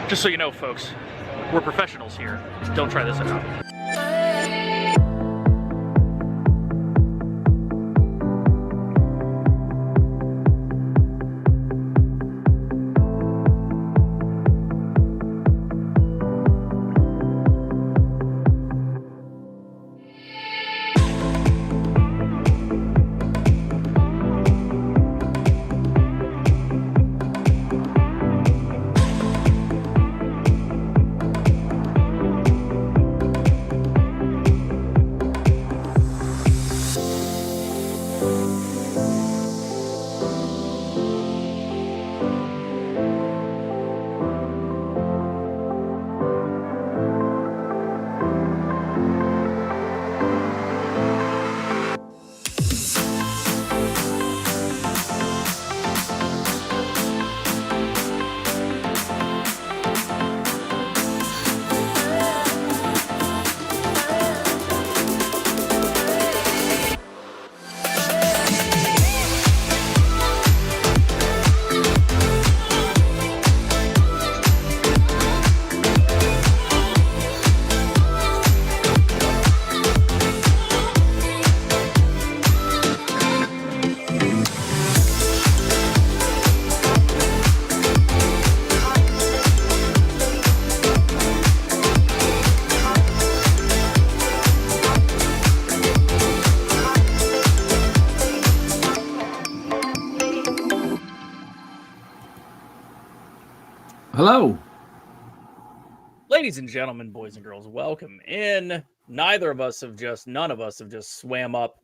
Just so you know, folks, we're professionals here. Don't try this at home. Hello. Ladies and gentlemen, boys and girls, welcome in. None of us have just swam up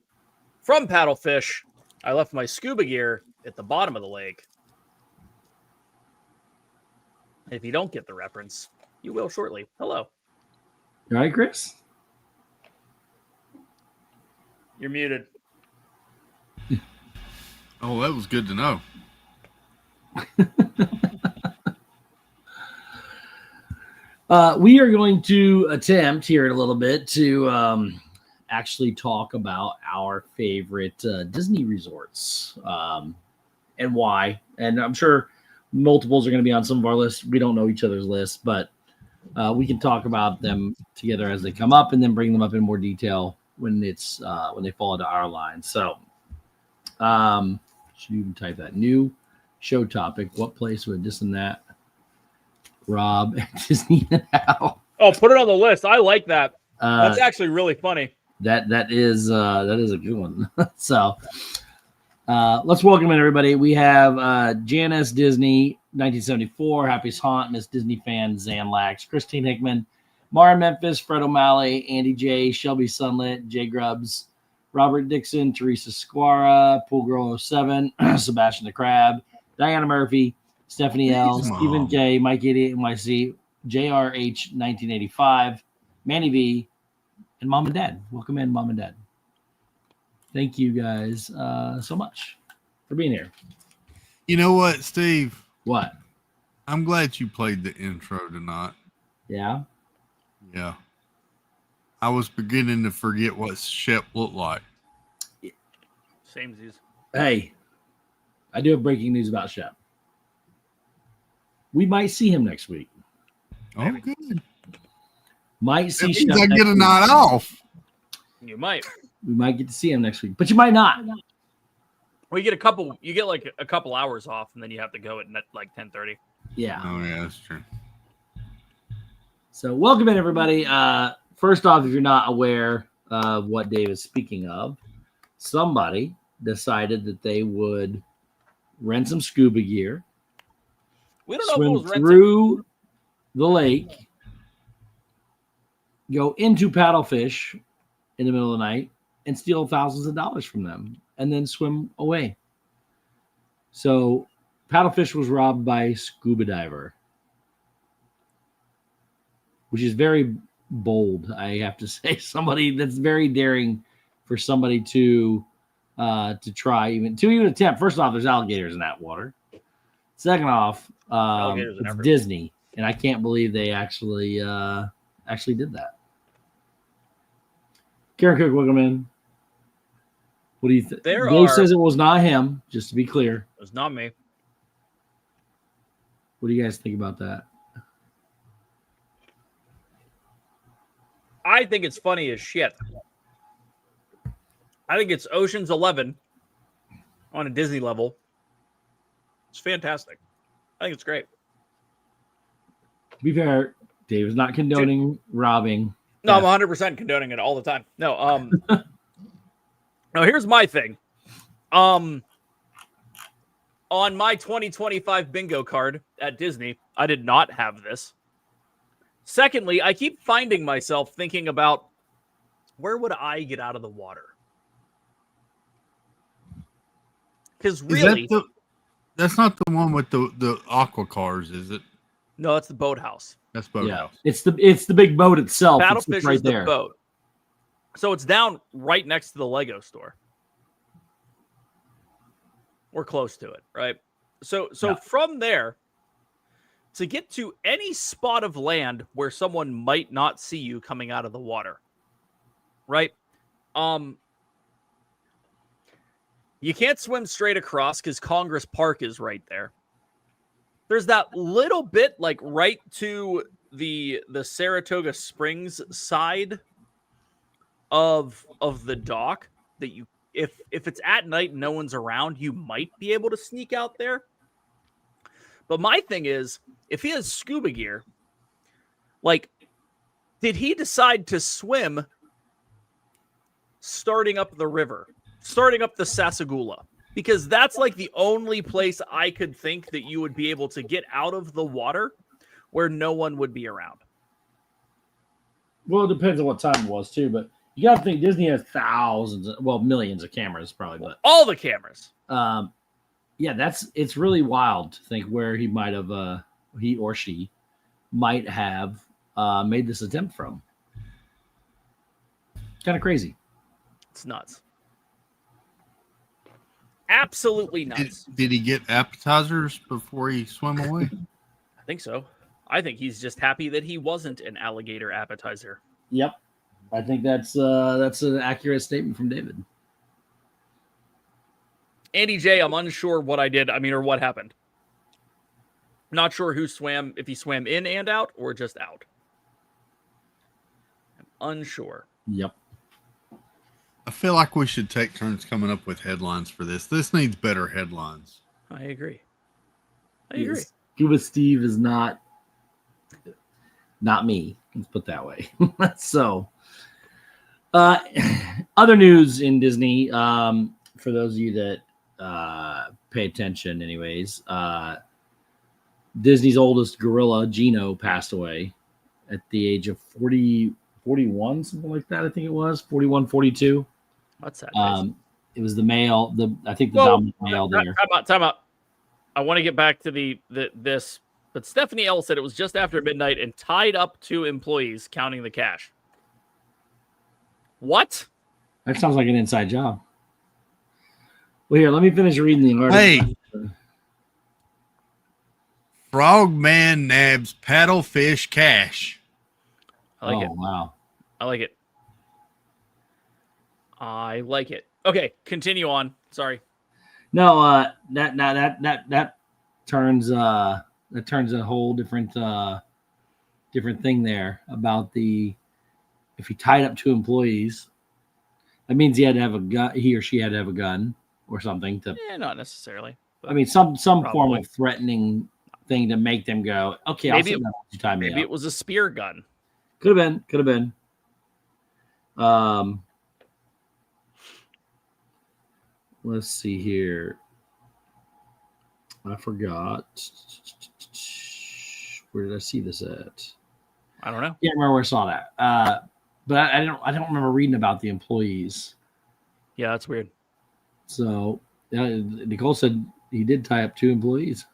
from paddlefish. I left my scuba gear at the bottom of the lake. If you don't get the reference, you will shortly. Hello. You all right, Chris? You're muted. Oh, that was good to know. We are going to attempt here in a little bit to actually talk about our favorite Disney resorts and why. And I'm sure multiples are going to be on some of our lists. We don't know each other's lists, but we can talk about them together as they come up and then bring them up in more detail when it's when they fall into our line. So should even type that new show topic. What place would this and that? Rob at Disney now. Oh, put it on the list. I like that. That's actually really funny. That is a good one. So let's welcome in everybody. We have Janice Disney, 1974, Happy's Haunt, Miss Disney fan, Zan Lax, Christine Hickman, Mara Memphis, Fred O'Malley, Andy J, Shelby Sunlit, Jay Grubbs, Robert Dixon, Teresa Squara, Pool Girl 07, Sebastian the Crab, Diana Murphy, Stephanie L, Stephen J, Mike 88 NYC, JRH 1985, Manny V, and Mom and Dad. Welcome in, Mom and Dad. Thank you guys so much for being here. You know what, Steve? What? I'm glad you played the intro tonight. Yeah? Yeah. I was beginning to forget what Shep looked like. Same as these. Hey, I do have breaking news about Shep. We might see him next week. Oh, good. Might see That Shep. means I get a night off. You might. We might get to see him next week, but you might not. Well, you get like a couple hours off, and then you have to go at like 10:30. Yeah. Oh, yeah, that's true. So welcome in, everybody. First off, if you're not aware of what Dave is speaking of, somebody decided that they would rent some scuba gear, We don't know swim if it was rented. through the lake, go into paddlefish in the middle of the night, and steal thousands of dollars from them, and then swim away. So paddlefish was robbed by a scuba diver, which is very bold, I have to say. Somebody that's very daring for somebody to try even attempt. First off, there's alligators in that water. Second off, it's Disney, and I can't believe they actually did that. Karen Cook, welcome in. What do you think? Dave says it was not him, just to be clear. It was not me. What do you guys think about that? I think it's funny as shit. I think it's Ocean's 11 on a Disney level. It's fantastic. I think it's great. To be fair, Dave is not condoning robbing. No, I'm 100% condoning it all the time. No, no, here's my thing. On my 2025 bingo card at Disney, I did not have this. Secondly, I keep finding myself thinking about where would I get out of the water? Because really, that's not the one with the aqua cars, is it? no, it's the boathouse. That's Boathouse. Yeah. It's the big boat itself. Paddlefish It's right is the there. boat. So it's down right next to the Lego store. We're close to it, right? So Yeah. from there, to get to any spot of land where someone might not see you coming out of the water, right? You can't swim straight across because Congress Park is right there. There's that little bit like right to the Saratoga Springs side of the dock that you, if it's at night and no one's around, you might be able to sneak out there. But my thing is, if he has scuba gear, like, did he decide to swim starting up the river, starting up the Sasagula? Because that's like the only place I could think that you would be able to get out of the water where no one would be around. Well, it depends on what time it was too, but you got to think Disney has millions of cameras probably, but All the cameras. yeah, it's really wild to think where he might have he or she might have made this attempt from. Kind of crazy. It's nuts. Absolutely nuts. Did he get appetizers before he swam away? I think so. I think he's just happy that he wasn't an alligator appetizer. Yep, I think that's an accurate statement from David. Andy J, I'm unsure what I did. Or what happened. Not sure who swam, if he swam in and out or just out. I'm unsure. Yep. I feel like we should take turns coming up with headlines for this. This needs better headlines. I agree. Scuba Steve is not me. Let's put it that way. So, other news in Disney, for those of you that pay attention anyways, Disney's oldest gorilla, Gino, passed away at the age of 41, something like that. I think it was 41, 42. What's that? It was the male, I think the dominant male there. Time out. I want to get back to this, but Stephanie L said it was just after midnight and tied up 2 employees counting the cash. What? That sounds like an inside job. Well, here, let me finish reading the article. Hey. Frogman nabs paddlefish cash. I like it. Wow. I like it. I like it. Okay, continue on. Sorry. No, that turns a whole different thing there about if he tied up 2 employees, that means he had to have a gun. He or she had to have a gun or something to. Not necessarily. Some form of threatening thing to make them go, okay, maybe you tie me up. it was a spear gun. Could have been. Let's see here. I forgot. Where did I see this at? I don't know. Can't remember where I saw that. But I don't remember reading about the employees. Yeah, that's weird. So Nicole said he did tie up 2 employees.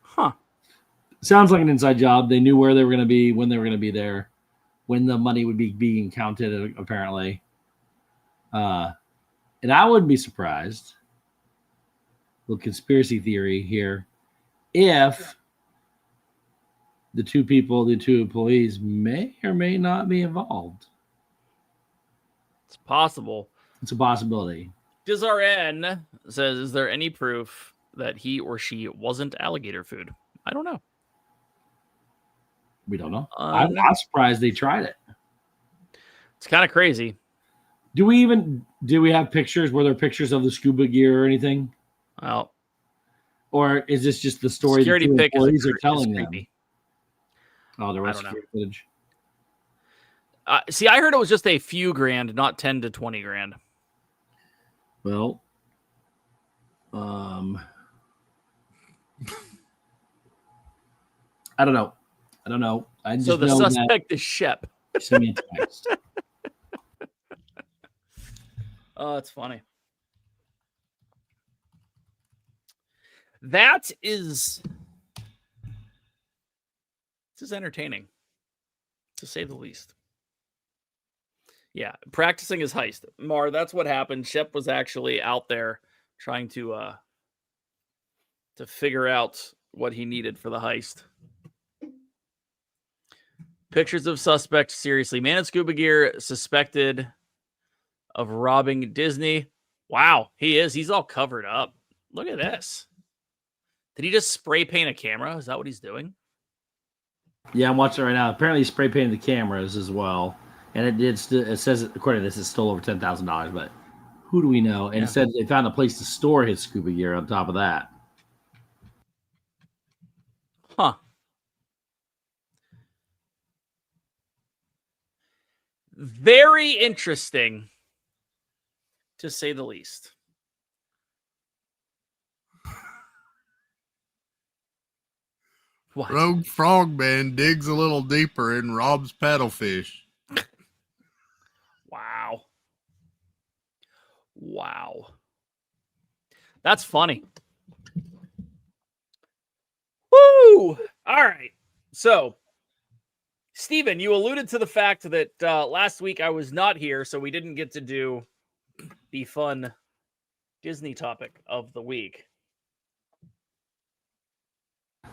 Huh. Sounds like an inside job. They knew where they were going to be, when they were going to be there, when the money would be being counted, apparently. And I wouldn't be surprised, little conspiracy theory here, if the 2 employees may or may not be involved. It's possible. It's a possibility. DizRN says, is there any proof that he or she wasn't alligator food? I don't know. We don't know. I'm not surprised they tried it. It's kind of crazy. Do we have pictures? Were there pictures of the scuba gear or anything? Well, or is this just the story the security two pic employees are is telling them? creepy. Oh, there I was don't know. security footage. See, I heard it was just a few grand, not 10 to 20 grand. Well, I don't know. I just So the know suspect is Shep. that send me a text. Oh, it's funny. This is entertaining, to say the least. Yeah, practicing his heist. Mar, that's what happened. Shep was actually out there trying to figure out what he needed for the heist. Pictures of suspect seriously man in scuba gear suspected of robbing Disney. Wow, he is. He's all covered up. Look at this. Did he just spray paint a camera? Is that what he's doing? Yeah, I'm watching it right now. Apparently, he spray painted the cameras as well, and it says according to this, it's still over $10,000. But who do we know? And it said they found a place to store his scuba gear on top of that. Huh. Very interesting, to say the least. What? Rogue Frogman digs a little deeper and robs paddlefish. Wow. Wow. That's funny. Woo! All right. So, Steven, you alluded to the fact that last week I was not here, so we didn't get to do the fun Disney topic of the week.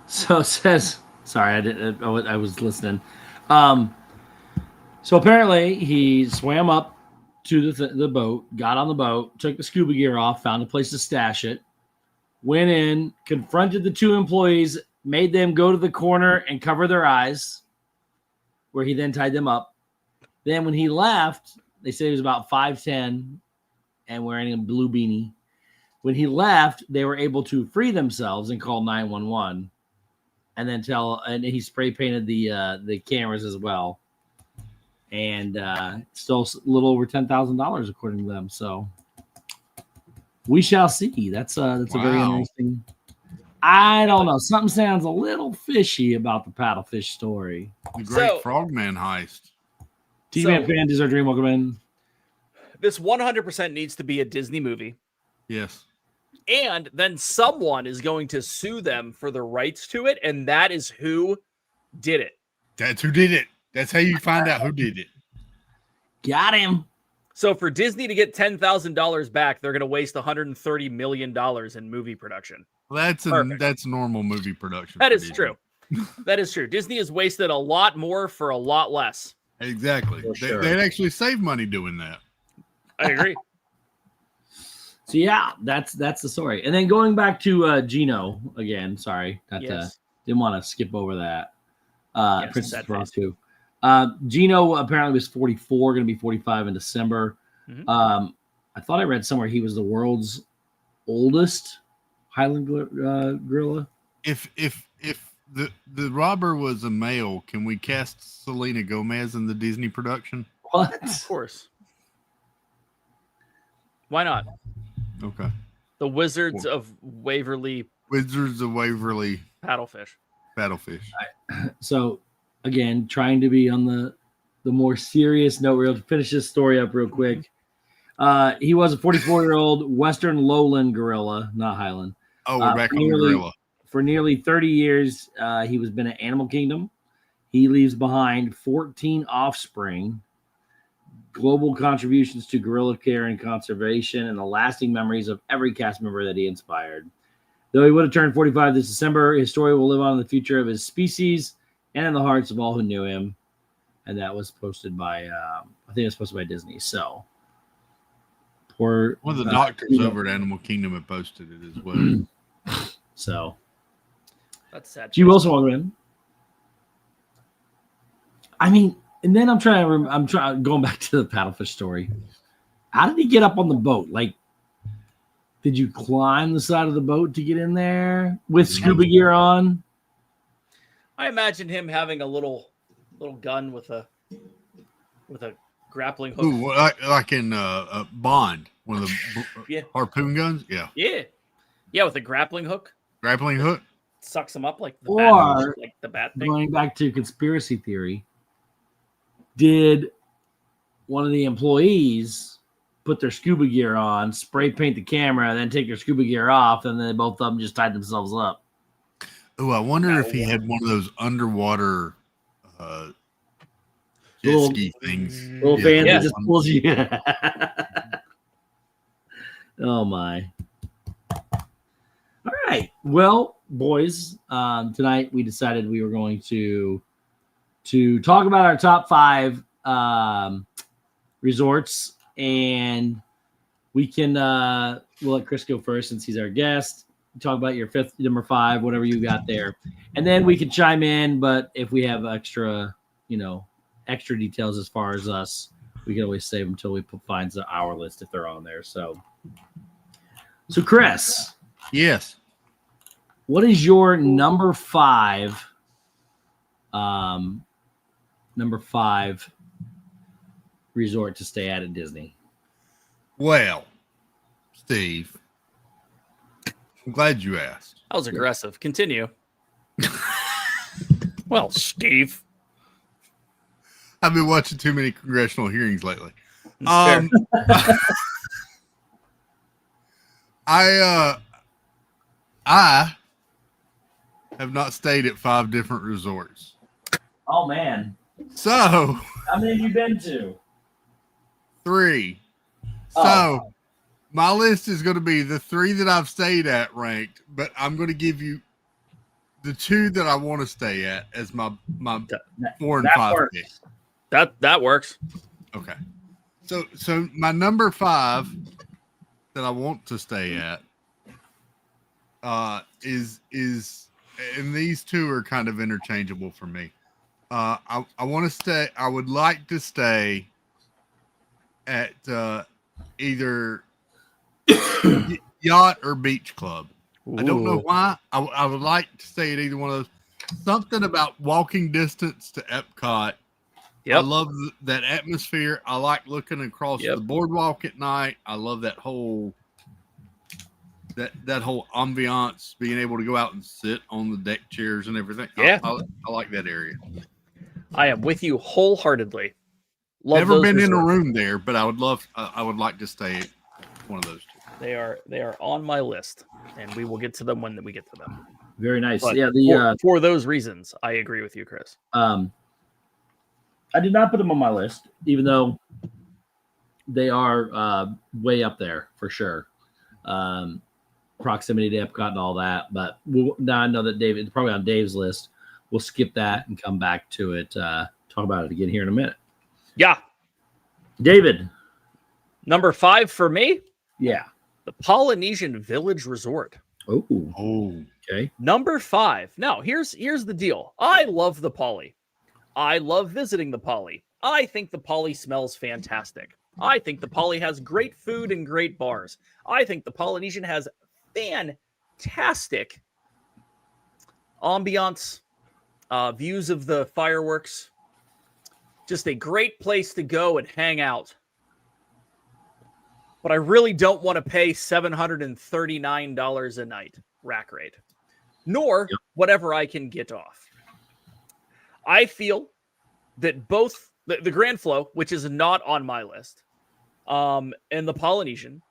So it says, sorry, I was listening. So apparently he swam up to the boat, got on the boat, took the scuba gear off, found a place to stash it, went in, confronted the two employees, made them go to the corner and cover their eyes, where he then tied them up. Then when he left, they said he was about 5'10" and wearing a blue beanie. When he left, they were able to free themselves and call 911. And then and he spray painted the cameras as well, and still a little over $10,000 according to them. So we shall see. That's a very interesting. I don't know. Something sounds a little fishy about the paddlefish story. The Great Frogman heist. T-Man fan, Disney Dream, welcome in. This 100% needs to be a Disney movie. Yes. And then someone is going to sue them for the rights to it, and that is who did it. That's who did it. That's how you find out who did it. Got him. So for Disney to get $10,000 back, they're going to waste $130 million in movie production. Well, that's normal movie production. That is true. That is true. Disney has wasted a lot more for a lot less. Exactly. Sure. They'd actually save money doing that. I agree. So yeah, that's the story. And then going back to Gino again. Sorry, didn't want to skip over that. Princess Ross too. Gino apparently was 44, going to be 45 in December. Mm-hmm. I thought I read somewhere he was the world's oldest Highland gorilla. If the robber was a male, can we cast Selena Gomez in the Disney production? What? Of course. Why not? Okay. The Wizards of Waverly. Paddlefish. So, again, trying to be on the more serious note. We'll finish this story up real quick. He was a 44-year-old Western lowland gorilla, not Highland. Oh, we're back on the gorilla. For nearly 30 years, he was been at Animal Kingdom. He leaves behind 14 offspring, global contributions to gorilla care and conservation, and the lasting memories of every cast member that he inspired. Though he would have turned 45 this December, his story will live on in the future of his species and in the hearts of all who knew him. And that was posted by, I think it was posted by Disney. So, poor. One of the doctors over at Animal Kingdom had posted it as well. So, that's sad. G. Wilson, welcome in. I mean, And then I'm going back to the paddlefish story. How did he get up on the boat? Like, did you climb the side of the boat to get in there with scuba gear on? I imagine him having a little gun with a grappling hook. Ooh, like in Bond, one of the harpoon guns. Yeah, with a grappling hook. Grappling hook Sucks him up like the bat thing. Going back to conspiracy theory, did one of the employees put their scuba gear on, spray paint the camera, and then take their scuba gear off, and then both of them just tied themselves up? Oh, I wonder if he had one of those underwater jet Little- ski things. Little fan that just pulls you. Oh my. All right. Well, boys, tonight we decided we were going to talk about our top 5 resorts, and we can we'll let Chris go first since he's our guest. Talk about your 5th, number 5, whatever you got there, and then we can chime in. But if we have extra details as far as us, we can always save them until we find our list if they're on there. So Chris, Yes. what is your number 5? Number 5 resort to stay at Disney. Well, Steve, I'm glad you asked. That was aggressive. Continue. Well, Steve. I've been watching too many congressional hearings lately. Fair. I have not stayed at 5 different resorts. Oh man. So How many have you been to? 3. Oh. So my list is going to be the 3 that I've stayed at ranked, but I'm going to give you the 2 that I want to stay at as my 4 and 5 works. pick. That works. Okay. So my number 5 that I want to stay at is and these 2 are kind of interchangeable for me. I would like to stay at either yacht or beach club. I don't know why. I would like to stay at either one of those. Something about walking distance to Epcot. Yep. I love that atmosphere. I like looking across the boardwalk at night. I love that whole ambiance, being able to go out and sit on the deck chairs and everything. Yeah. I like that area. I am with you wholeheartedly. Never been in a room there, but I would like to stay at one of those 2. They are on my list, and we will get to them when we get to them. Very nice. But Yeah, for those reasons, I agree with you, Chris. I did not put them on my list, even though they are way up there for sure. Proximity to Epcot and all that. But now I know that it's probably on Dave's list. We'll skip that and come back to it. Talk about it again here in a minute. Yeah. David. Number 5 for me, Yeah. the Polynesian Village Resort. Oh. Okay. Number 5. Now, here's the deal. I love the Poly. I love visiting the Poly. I think the Poly smells fantastic. I think the Poly has great food and great bars. I think the Polynesian has fantastic ambiance, views of the fireworks. Just a great place to go and hang out. But I really don't want to pay $739 a night rack rate, nor whatever I can get off. I feel that both the Grand Flow, which is not on my list, and the Polynesian,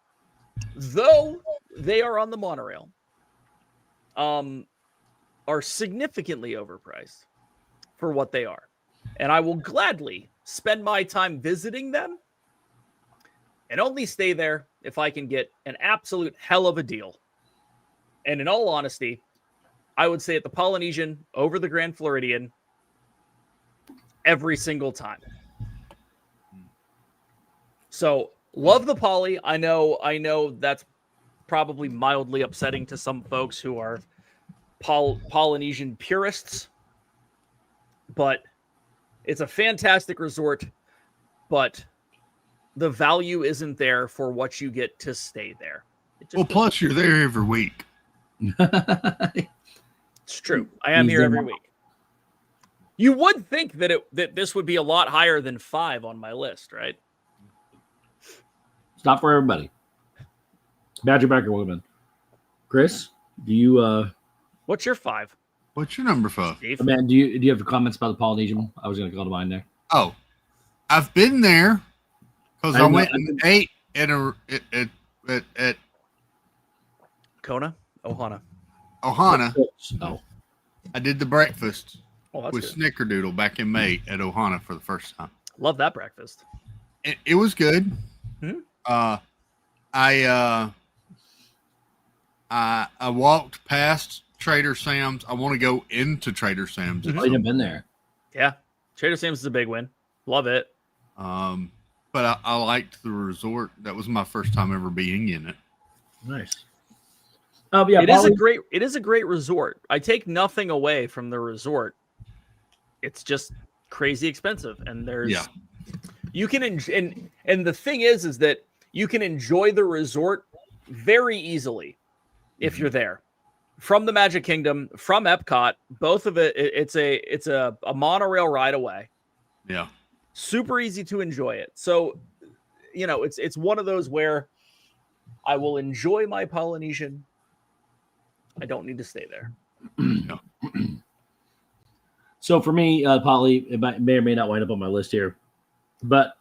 though they are on the monorail, are significantly overpriced for what they are. And I will gladly spend my time visiting them and only stay there if I can get an absolute hell of a deal. And in all honesty, I would say at the Polynesian over the Grand Floridian every single time. So love the Poly. I know that's probably mildly upsetting to some folks who are Polynesian purists, but It's a fantastic resort, but the value isn't there for what you get to stay there. Well, plus you're there every week. It's true. I am here every week. You would think that this would be a lot higher than 5 on my list, right? It's not for everybody. Badger Backer Woman. Chris, do you What's your 5? What's your number 5? Steve? man, do you have comments about the Polynesian? I was gonna go to mine there. Oh, I've been there because I went and ate at Kona? Ohana. Ohana. Oh. I did the breakfast Oh, that's with good. Snickerdoodle back in May at Ohana for the first time. Love that breakfast. It was good. Hmm? I walked past Trader Sam's. I want to go into Trader Sam's. Oh, you've been there. Yeah. Trader Sam's is a big win. Love it. But I liked the resort. That was my first time ever being in it. Nice. Yeah, it is a great resort. I take nothing away from the resort. It's just crazy expensive, and you can and the thing is that you can enjoy the resort very easily if you're there. From the Magic Kingdom, from Epcot, both of it's a monorail ride away. Yeah. Super easy to enjoy it. So, it's one of those where I will enjoy my Polynesian. I don't need to stay there. No. So for me, Poly, it may or may not wind up on my list here, but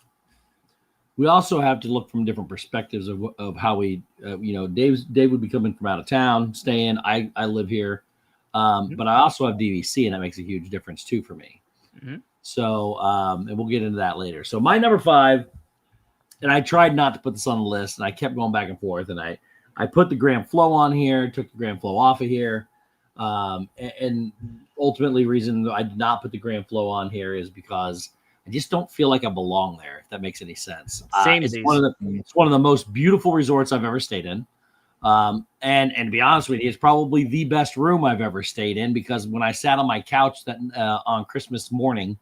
we also have to look from different perspectives of how we, Dave would be coming from out of town, staying. I live here, but I also have DVC, and that makes a huge difference too for me. Mm-hmm. So, and we'll get into that later. So my number 5, and I tried not to put this on the list, and I kept going back and forth, and I put the Grand Flow on here, took the Grand Flow off of here, and ultimately reason I did not put the Grand Flow on here is because I just don't feel like I belong there, if that makes any sense. It's one of the most beautiful resorts I've ever stayed in. And to be honest with you, it's probably the best room I've ever stayed in, because when I sat on my couch on Christmas morning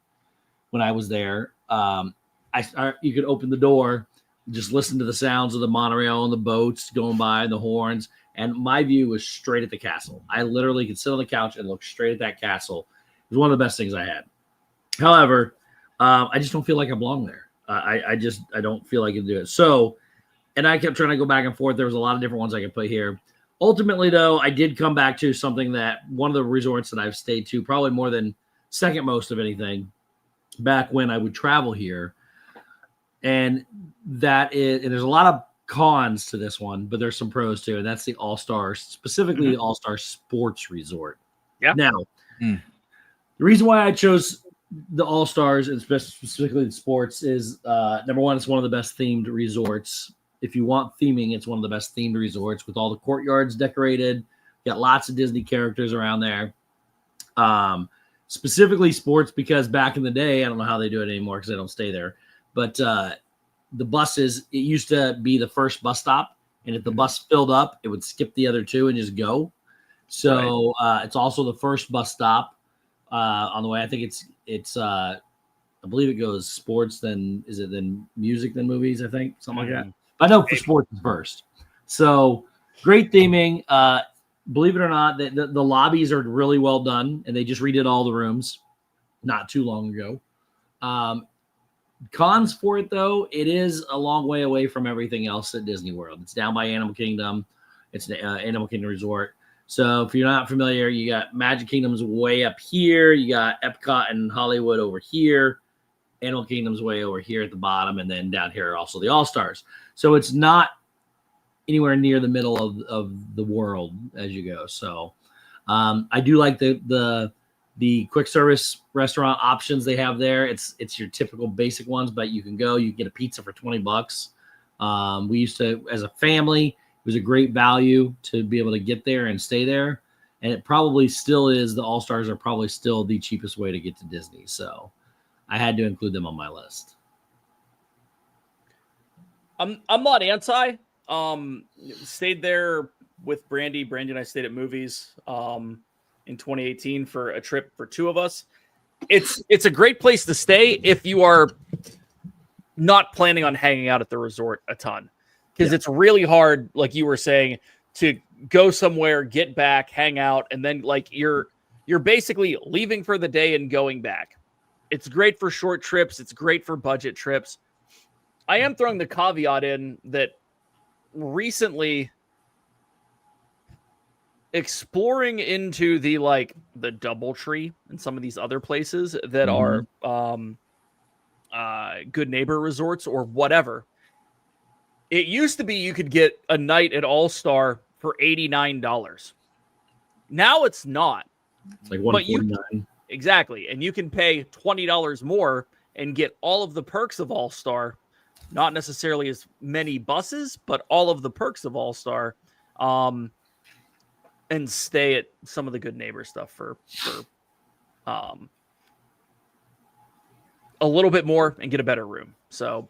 when I was there, you could open the door, just listen to the sounds of the monorail and the boats going by and the horns. And my view was straight at the castle. I literally could sit on the couch and look straight at that castle. It was one of the best things I had. However, I just don't feel like I belong there. I don't feel like I can do it. So, and I kept trying to go back and forth. There was a lot of different ones I could put here. Ultimately, though, I did come back to something that one of the resorts that I've stayed to, probably more than second most of anything, back when I would travel here. And there's a lot of cons to this one, but there's some pros too, and that's the All-Stars, specifically the All-Star Sports Resort. Yeah. Now, the reason why I chose the All-Stars and specifically the sports is number one, it's one of the best themed resorts. If you want theming, it's one of the best themed resorts with all the courtyards decorated. Got lots of Disney characters around there. Specifically sports, because back in the day, I don't know how they do it anymore because I don't stay there, but the buses, it used to be the first bus stop, and if the bus filled up, it would skip the other two and just go. So it's also the first bus stop on the way. I think it's I believe it goes sports, then music, then movies, I think, something like that. But I know for sports it's first. So great theming. Believe it or not, the lobbies are really well done, and they just redid all the rooms not too long ago. Cons for it, though, it is a long way away from everything else at Disney World. It's down by Animal Kingdom. It's an Animal Kingdom Resort. So if you're not familiar, you got Magic Kingdom's way up here. You got Epcot and Hollywood over here. Animal Kingdom's way over here at the bottom. And then down here are also the All-Stars. So it's not anywhere near the middle of the world as you go. So I do like the quick service restaurant options they have there. It's your typical basic ones, but you can get a pizza for $20. We used to, as a family, it was a great value to be able to get there and stay there. And it probably still is. The All-Stars are probably still the cheapest way to get to Disney. So I had to include them on my list. I'm not anti. Stayed there with Brandy. Brandy and I stayed at movies in 2018 for a trip for two of us. it's a great place to stay if you are not planning on hanging out at the resort a ton, because it's really hard, like you were saying, to go somewhere, get back, hang out, and then like you're basically leaving for the day and going back. It's great for short trips. It's great for budget trips. I am throwing the caveat in that recently exploring into the DoubleTree and some of these other places that are good neighbor resorts or whatever. It used to be you could get a night at All Star for $89. Now it's not. It's like $149. Exactly. And you can pay $20 more and get all of the perks of All Star. Not necessarily as many buses, but all of the perks of All Star. And stay at some of the good neighbor stuff for a little bit more and get a better room. So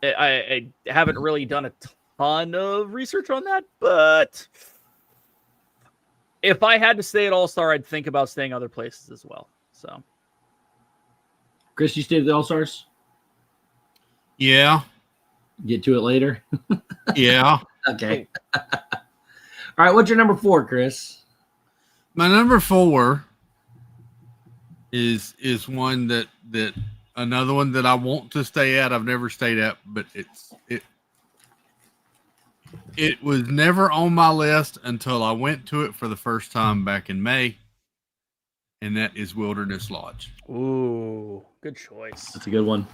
I haven't really done a ton of research on that, but if I had to stay at All Star, I'd think about staying other places as well. So, Chris, you stayed at the All Stars? Yeah. Get to it later. Yeah. Okay. All right, what's your number 4, Chris? My number 4 is one that another one that I want to stay at. I've never stayed at, but it was never on my list until I went to it for the first time back in May, and that is Wilderness Lodge. Ooh, good choice. That's a good one.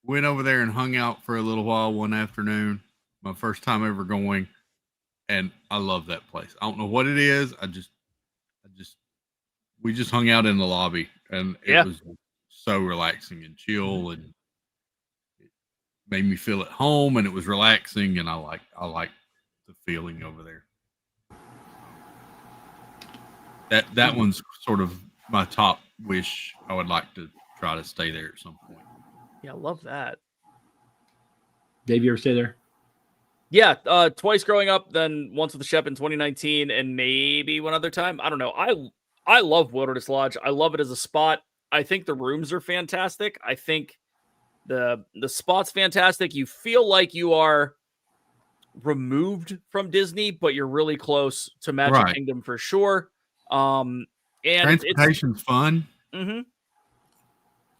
Went over there and hung out for a little while one afternoon. My first time ever going, and I love that place. I don't know what it is. We just hung out in the lobby, and it was so relaxing and chill, and it made me feel at home, and it was relaxing, and I like the feeling over there. That one's sort of my top wish. I would like to try to stay there at some point. Yeah, I love that. Dave, you ever stay there? Yeah, twice growing up, then once with the Shep in 2019, and maybe one other time. I don't know. I love Wilderness Lodge. I love it as a spot. I think the rooms are fantastic. I think the spot's fantastic. You feel like you are removed from Disney, but you're really close to Magic Kingdom for sure. And transportation's fun. Mm-hmm.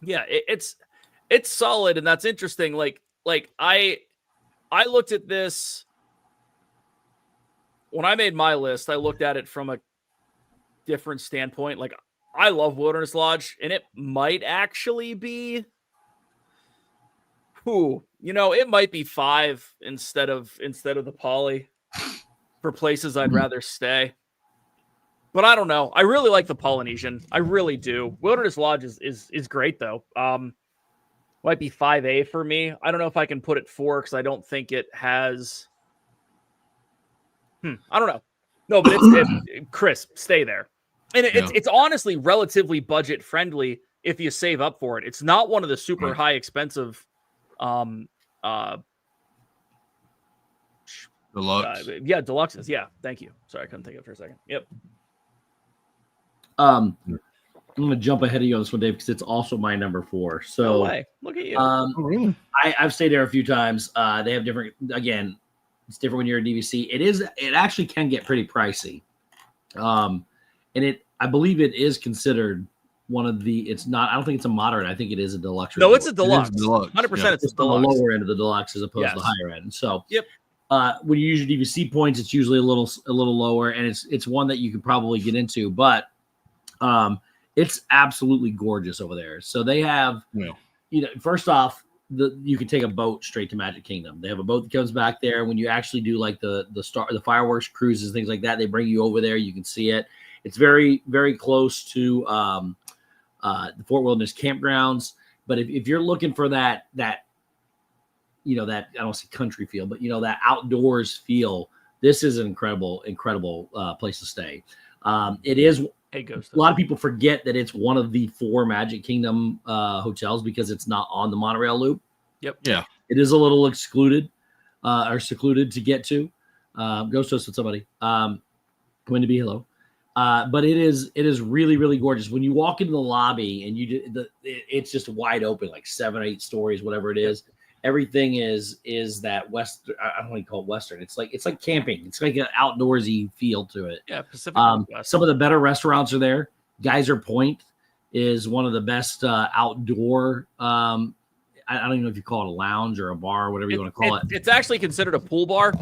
Yeah, it's solid, and that's interesting. Like I looked at this when I made my list. I looked at it from a different standpoint. Like, I love Wilderness Lodge, and it might actually be, it might be 5 instead of the Poly for places I'd rather stay. But I don't know. I really like the Polynesian. I really do. Wilderness Lodge is great though. Might be 5A for me. I don't know if I can put it 4 because I don't think it has. I don't know. No, but Chris, stay there. And it's honestly relatively budget friendly if you save up for it. It's not one of the super high expensive deluxe. Deluxes. Yeah, thank you. Sorry, I couldn't think of it for a second. Yep. I'm going to jump ahead of you on this one, Dave, because it's also my number 4. So, no way. Look at you. I've stayed there a few times. They have different. Again, it's different when you're a DVC. It actually can get pretty pricey. And I believe it is considered one of the. It's not. I don't think it's a moderate. I think it is a deluxe. No, it's a deluxe. 100%. It's a deluxe. The lower end of the deluxe as opposed to the higher end. So, yep. When you use your DVC points, it's usually a little lower, and it's one that you could probably get into, but. It's absolutely gorgeous over there. So they have, first off, you can take a boat straight to Magic Kingdom. They have a boat that comes back there. When you actually do like the fireworks cruises, things like that, they bring you over there. You can see it. It's very, very close to the Fort Wilderness campgrounds. But if you're looking for that that I don't say country feel, but that outdoors feel, this is an incredible place to stay. It is. A lot of people forget that it's one of the 4 Magic Kingdom hotels because it's not on the monorail loop. Yep. Yeah. It is a little excluded or secluded to get to. Ghost host with somebody. Going to be hello. But it is really, really gorgeous. When you walk into the lobby and it's just wide open, like 7 or 8 stories, whatever it is. Everything is that West. I don't want to call it Western. It's like camping. It's like an outdoorsy feel to it. Yeah, Pacific Northwest. Some of the better restaurants are there. Geyser Point is one of the best outdoor. I don't even know if you call it a lounge or a bar, or whatever you want to call it. It's actually considered a pool bar.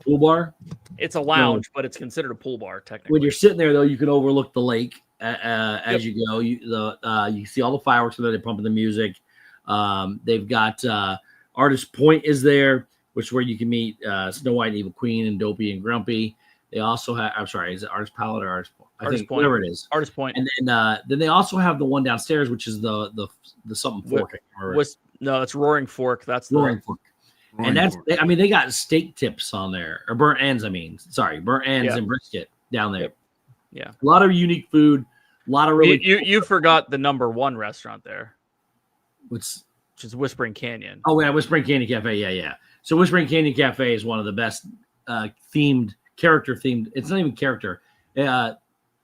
Pool bar. It's a lounge, but it's considered a pool bar technically. When you're sitting there, though, you can overlook the lake as you go. You see all the fireworks there. They're pumping the music. They've got Artist Point is there, which is where you can meet Snow White and Evil Queen and Dopey and Grumpy. They also have, I'm sorry, is it Artist Palette or Artist Point? I think Point. Whatever it is. Artist Point. And then they also have the one downstairs, which is the something fork. No, that's Roaring Fork. That's the Roaring Fork. And that's, they got steak tips on there, or burnt ends. Burnt ends and brisket down there. Yeah. A lot of unique food. A lot of really. You forgot the number 1 restaurant there. Which is Whispering Canyon. Oh, yeah, Whispering Canyon Cafe. Yeah. So Whispering Canyon Cafe is one of the best character themed. It's not even character. High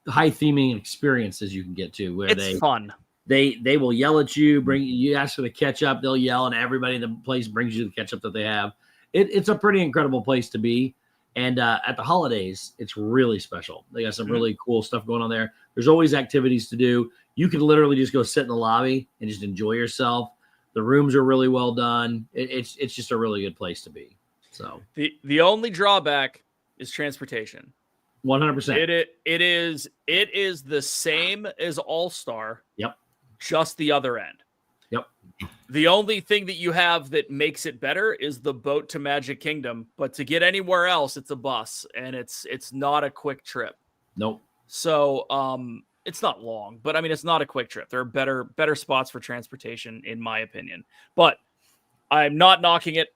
theming experiences you can get to where it's fun. They will yell at you, you ask for the ketchup, they'll yell, and everybody in the place brings you the ketchup that they have. It's a pretty incredible place to be. And at the holidays, it's really special. They got some really cool stuff going on there. There's always activities to do. You can literally just go sit in the lobby and just enjoy yourself. The rooms are really well done. It's just a really good place to be. So the only drawback is transportation. 100%. It is the same as All-Star. Yep. Just the other end. Yep. The only thing that you have that makes it better is the boat to Magic Kingdom, but to get anywhere else, it's a bus, and it's not a quick trip. Nope. So it's not long, but it's not a quick trip. There are better spots for transportation, in my opinion. But I'm not knocking it.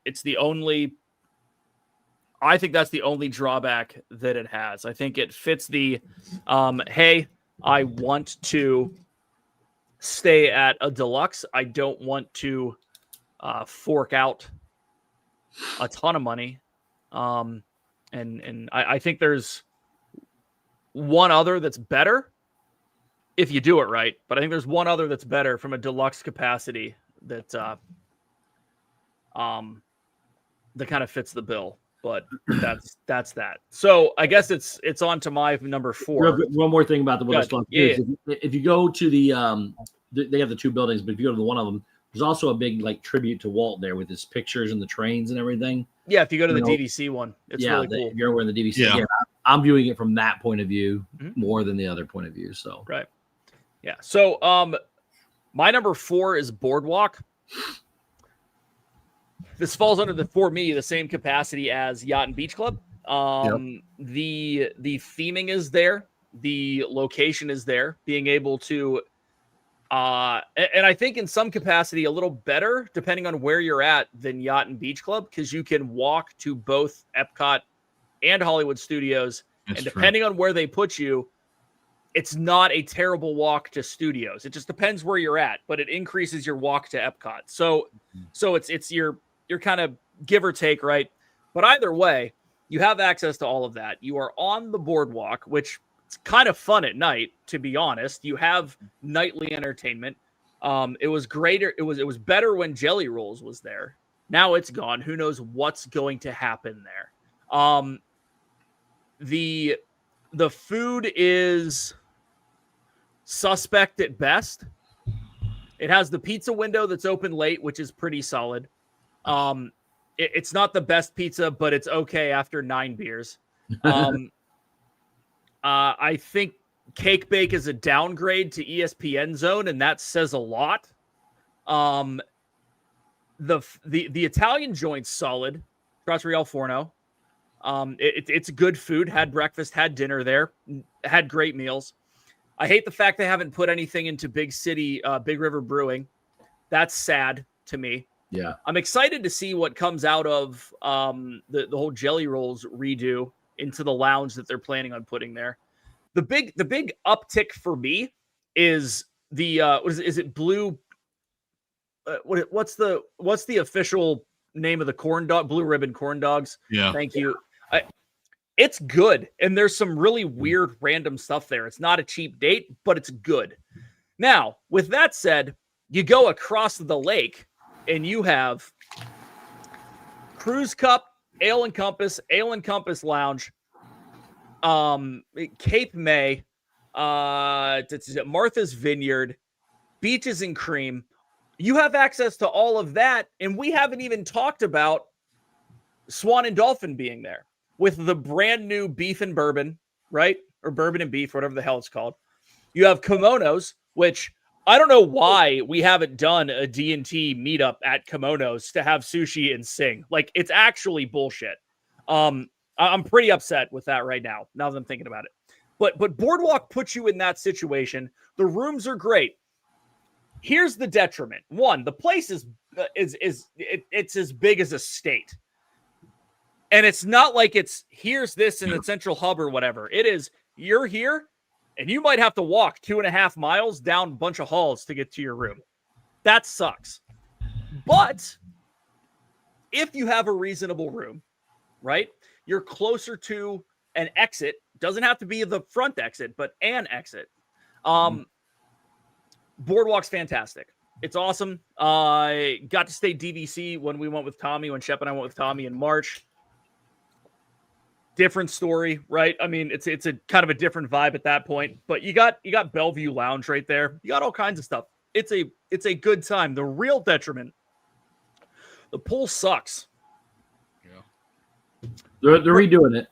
I think that's the only drawback that it has. I think it fits the hey, I want to stay at a deluxe. I don't want to fork out a ton of money. And I think there's one other that's better if you do it right. But I think there's one other that's better from a deluxe capacity that kind of fits the bill. But that's that. So I guess it's on to my number 4. One more thing about the Willis Club. Yeah. If you go to they have the 2 buildings, but if you go to the one of them, there's also a big tribute to Walt there with his pictures and the trains and everything. Yeah, if you go to the DVC one, it's really cool. If you're wearing the DVC, yeah, I'm viewing it from that point of view more than the other point of view. So right, yeah. So my number 4 is Boardwalk. This falls under for me the same capacity as Yacht and Beach Club. The theming is there, the location is there, being able to and I think in some capacity a little better depending on where you're at than Yacht and Beach Club, because you can walk to both Epcot and Hollywood Studios. That's and depending on where they put you, it's not a terrible walk to Studios. It just depends where you're at, but it increases your walk to Epcot. So it's your kind of give or take, right? But either way, you have access to all of that. You are on the boardwalk, which is kind of fun at night, to be honest. You have nightly entertainment. It was greater. It was better when Jelly Rolls was there. Now it's gone. Who knows what's going to happen there? The food is suspect at best. It has the pizza window that's open late, which is pretty solid. It's not the best pizza, but it's okay after 9 beers. I think Cake Bake is a downgrade to ESPN Zone, and that says a lot. The Italian joint's solid. Trattoria al Forno. It's good food. Had breakfast, had dinner there, had great meals. I hate the fact they haven't put anything into Big River Brewing. That's sad to me. Yeah, I'm excited to see what comes out of the whole Jelly Rolls redo into the lounge that they're planning on putting there. The big uptick for me is the is it blue? What's the official name of the corn dog? Blue Ribbon corn dogs. Yeah, thank you. It's good. And there's some really weird random stuff there. It's not a cheap date, but it's good. Now, with that said, you go across the lake and you have Cruise Cup, Ale and Compass Lounge, Cape May, Martha's Vineyard, Beaches and Cream. You have access to all of that, and we haven't even talked about Swan and Dolphin being there with the brand new beef and bourbon, right? Or bourbon and beef, whatever the hell it's called. You have Kimonos, which I don't know why we haven't done a D&T meetup at Kimonos to have sushi and sing. Like, it's actually bullshit. I'm pretty upset with that right now that I'm thinking about it. But Boardwalk puts you in that situation. The rooms are great. Here's the detriment. One, the place is as big as a state. And it's not like here's this in the central hub or whatever. It is, you're here, and you might have to walk 2.5 miles down a bunch of halls to get to your room. That sucks. But if you have a reasonable room, right, you're closer to an exit. Doesn't have to be the front exit, but an exit. Boardwalk's fantastic. It's awesome. I got to stay DVC when we went with Tommy, when Shep and I went with Tommy in March. Different story, right? I mean, it's a kind of a different vibe at that point, but you got Bellevue Lounge right there. You got all kinds of stuff. It's a good time. The real detriment, the pool sucks. Yeah. They're redoing it.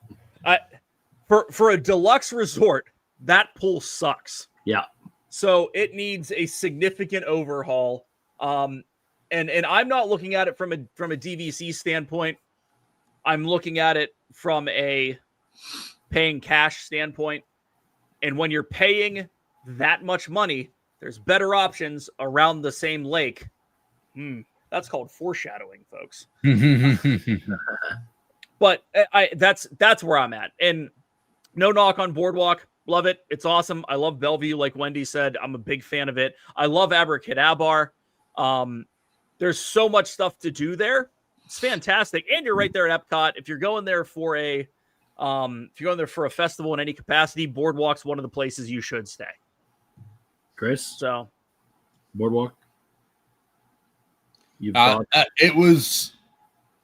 For a deluxe resort, that pool sucks. Yeah. So it needs a significant overhaul. And I'm not looking at it from a DVC standpoint. I'm looking at it from a paying cash standpoint. And when you're paying that much money, there's better options around the same lake. That's called foreshadowing, folks. But that's where I'm at. And no knock on Boardwalk. Love it. It's awesome. I love Bellevue, like Wendy said. I'm a big fan of it. I love Abracadabar. There's so much stuff to do there. It's fantastic. And you're right there at Epcot. If you're going there for a festival in any capacity, Boardwalk's one of the places you should stay. Chris? So Boardwalk? I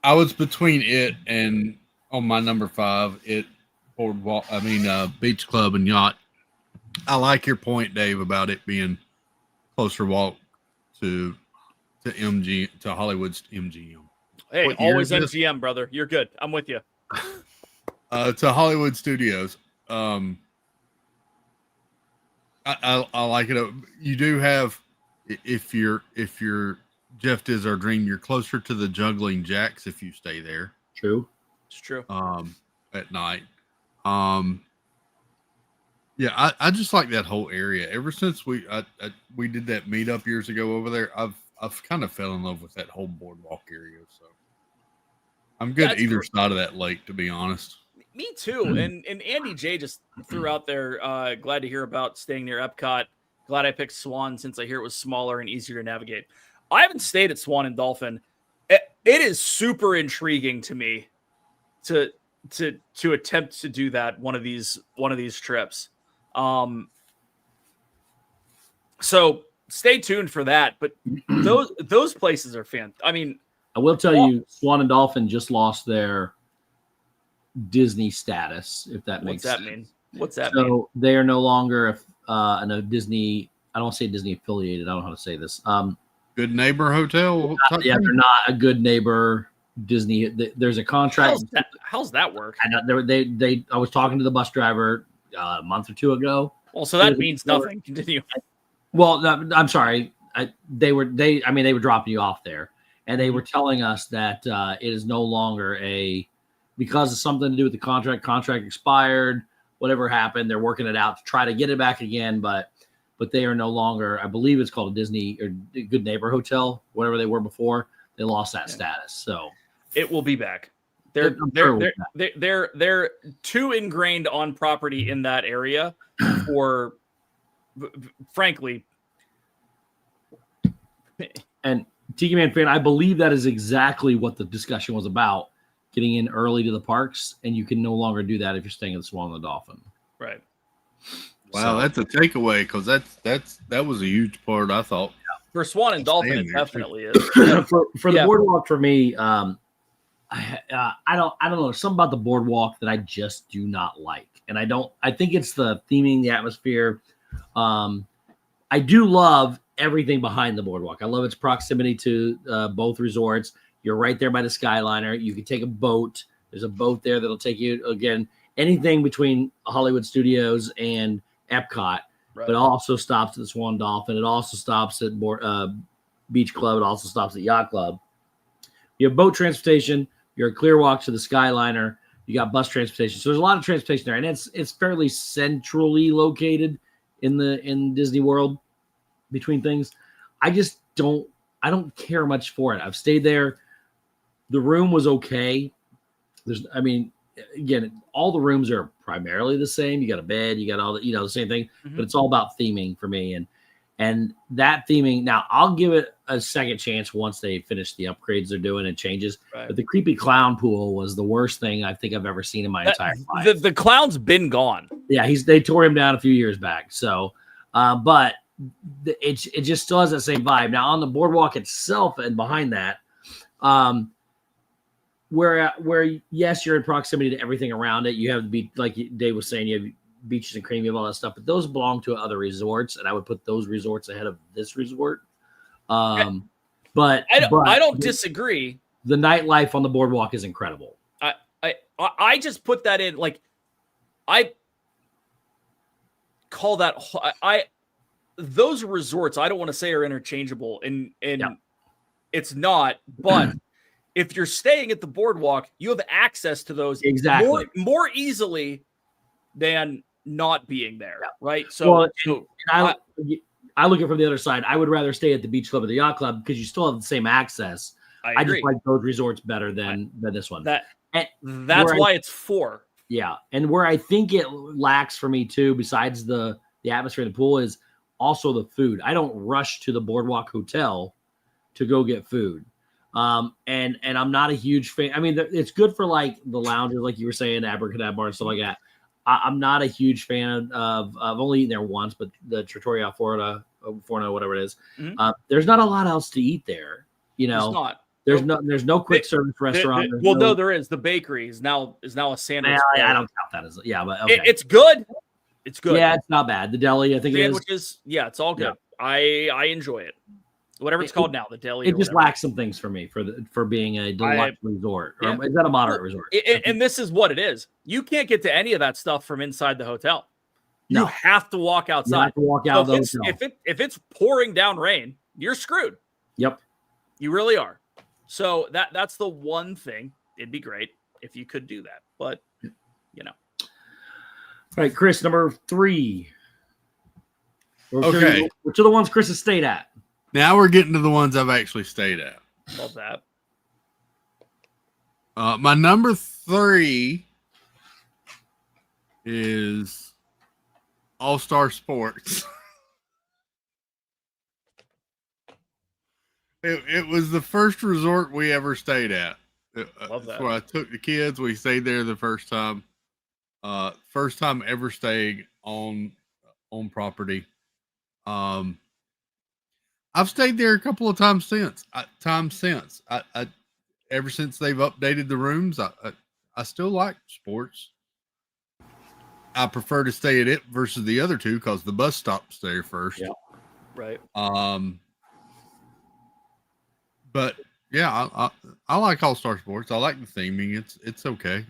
was between it and on my number 5, Boardwalk. Beach Club and Yacht. I like your point, Dave, about it being closer walk to Hollywood's MGM. Hey, always MGM, brother. You're good. I'm with you. To Hollywood Studios. I like it. You do have, if you're Jeff Diz Our Dream, you're closer to the Juggling Jacks if you stay there. True. It's true. At night. Yeah, I just like that whole area. Ever since we did that meetup years ago over there, I've kind of fell in love with that whole Boardwalk area. So I'm good either side of that lake, to be honest. Me too. And Andy J just threw out there, glad to hear about staying near Epcot. Glad I picked Swan since I hear it was smaller and easier to navigate. I haven't stayed at Swan and Dolphin. It is super intriguing to me to attempt to do that one of these trips. So stay tuned for that. But those places are I mean, I will tell you, Swan and Dolphin just lost their Disney status, if that makes sense. What's that mean? So they are no longer a Disney. I don't want to say Disney affiliated. I don't know how to say this. Good Neighbor Hotel. They're not a Good Neighbor Disney. There's a contract. How's that work? I know I was talking to the bus driver a month or two ago. Well, so that means nothing. Continue. Well, no, I'm sorry. They were dropping you off there, and they were telling us that it is no longer because of something to do with the contract. Contract expired. Whatever happened, they're working it out to try to get it back again, but they are no longer. I believe it's called a Disney or Good Neighbor Hotel, whatever they were before. They lost that status, so it will be back. They're too ingrained on property in that area for, frankly. And Tiki Man fan, I believe that is exactly what the discussion was about. getting in early to the parks, and you can no longer do that if you're staying at the Swan and the Dolphin. Right. Wow, that's a takeaway because that was a huge part. I thought For Swan and Dolphin, it there, definitely is. For the boardwalk, for me, I don't know. There's something about the boardwalk that I just do not like, and I think it's the theming, the atmosphere. I do love everything behind the boardwalk. I love its proximity to both resorts. You're right there by the Skyliner. You can take a boat. There's a boat there that'll take you, again, anything between Hollywood Studios and Epcot, but it also stops at the Swan Dolphin. It also stops at Beach Club. It also stops at Yacht Club. You have boat transportation. You're a clear walk to the Skyliner. You got bus transportation. So there's a lot of transportation there, and it's fairly centrally located in Disney World between things. I don't care much for it. I've stayed there. The room was okay. Again, all the rooms are primarily the same. You got a bed, you got all the same thing, but it's all about theming for me. And that theming, now I'll give it a second chance once they finish the upgrades they're doing and changes. Right. But the creepy clown pool was the worst thing I think I've ever seen in my entire life. The clown's been gone. Yeah, they tore him down a few years back. So, but it just still has that same vibe. Now on the boardwalk itself and behind that, where yes, you're in proximity to everything around it. You have like Dave was saying, you have beaches and cream, you have all that stuff, but those belong to other resorts, and I would put those resorts ahead of this resort. But I don't disagree. The nightlife on the boardwalk is incredible. I just put that in, like, I call that those resorts, I don't want to say are interchangeable, and it's not, but if you're staying at the boardwalk, you have access to those more easily than not being there, right? So, I look at it from the other side. I would rather stay at the Beach Club or the Yacht Club because you still have the same access. I just like those resorts better than this one. That's why it's 4. Yeah, and where I think it lacks for me too, besides the atmosphere in the pool, is also the food. I don't rush to the Boardwalk Hotel to go get food. And I'm not a huge fan. I mean, it's good for like the lounges, like you were saying, Abracadabra and stuff like that. I'm not a huge fan of. I've only eaten there once, but the Trattoria Forno, whatever it is. There's not a lot else to eat there. It's not. There's no quick service restaurant. There is. The bakery is now a sandwich. I don't count that as but okay. It's good. It's good. Yeah, it's not bad. The deli, I think sandwiches. Yeah, it's all good. Yeah. I enjoy it. Whatever it's called now, the deli. It just lacks some things for me for being a deluxe resort. Or is that a moderate resort? And this is what it is. You can't get to any of that stuff from inside the hotel. You have to walk outside. You have to walk out of the hotel. If it's pouring down rain, you're screwed. Yep. You really are. So that's the one thing. It'd be great if you could do that, but All right, Chris, number 3. Okay. Which are the ones Chris has stayed at? Now we're getting to the ones I've actually stayed at. Love that. My number 3 is All-Star Sports. It was the first resort we ever stayed at. Love that. Where I took the kids. We stayed there the first time. First time ever staying on property. I've stayed there a couple of times since. Ever since they've updated the rooms, I still like sports. I prefer to stay at it versus the other two because the bus stops there first. Yeah, right. But yeah, I like All-Star Sports. I like the theming. It's okay.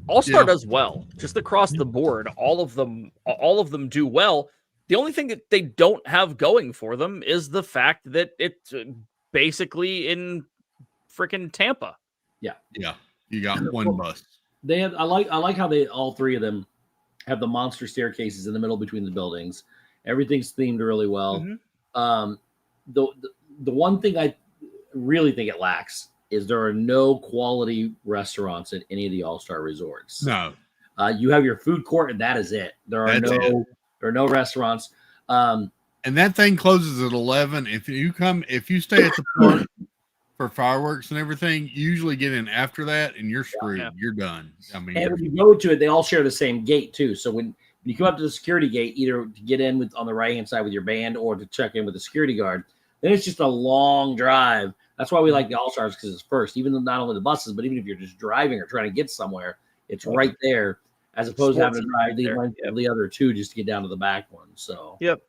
All-Star does well, just across the board. All of them do well. The only thing that they don't have going for them is the fact that it's basically in freaking Tampa. Yeah. Yeah. You got one bus. They have. I like how they all 3 of them have the monster staircases in the middle between the buildings. Everything's themed really well. The one thing I really think it lacks is there are no quality restaurants at any of the All-Star resorts. No. You have your food court, and that is it. There are no restaurants. And that thing closes at 11. If you stay at the park for fireworks and everything. You usually get in after that, and you're screwed. Yeah. You're done. I mean, And when you go to it, they all share the same gate too. So when you come up to the security gate, either to get in on the right hand side with your band or to check in with the security guard, then it's just a long drive. That's why we like the All Stars, because it's first. Even though not only the buses, but even if you're just driving or trying to get somewhere, it's right there, as opposed to having to drive the other two just to get down to the back one. So Yep.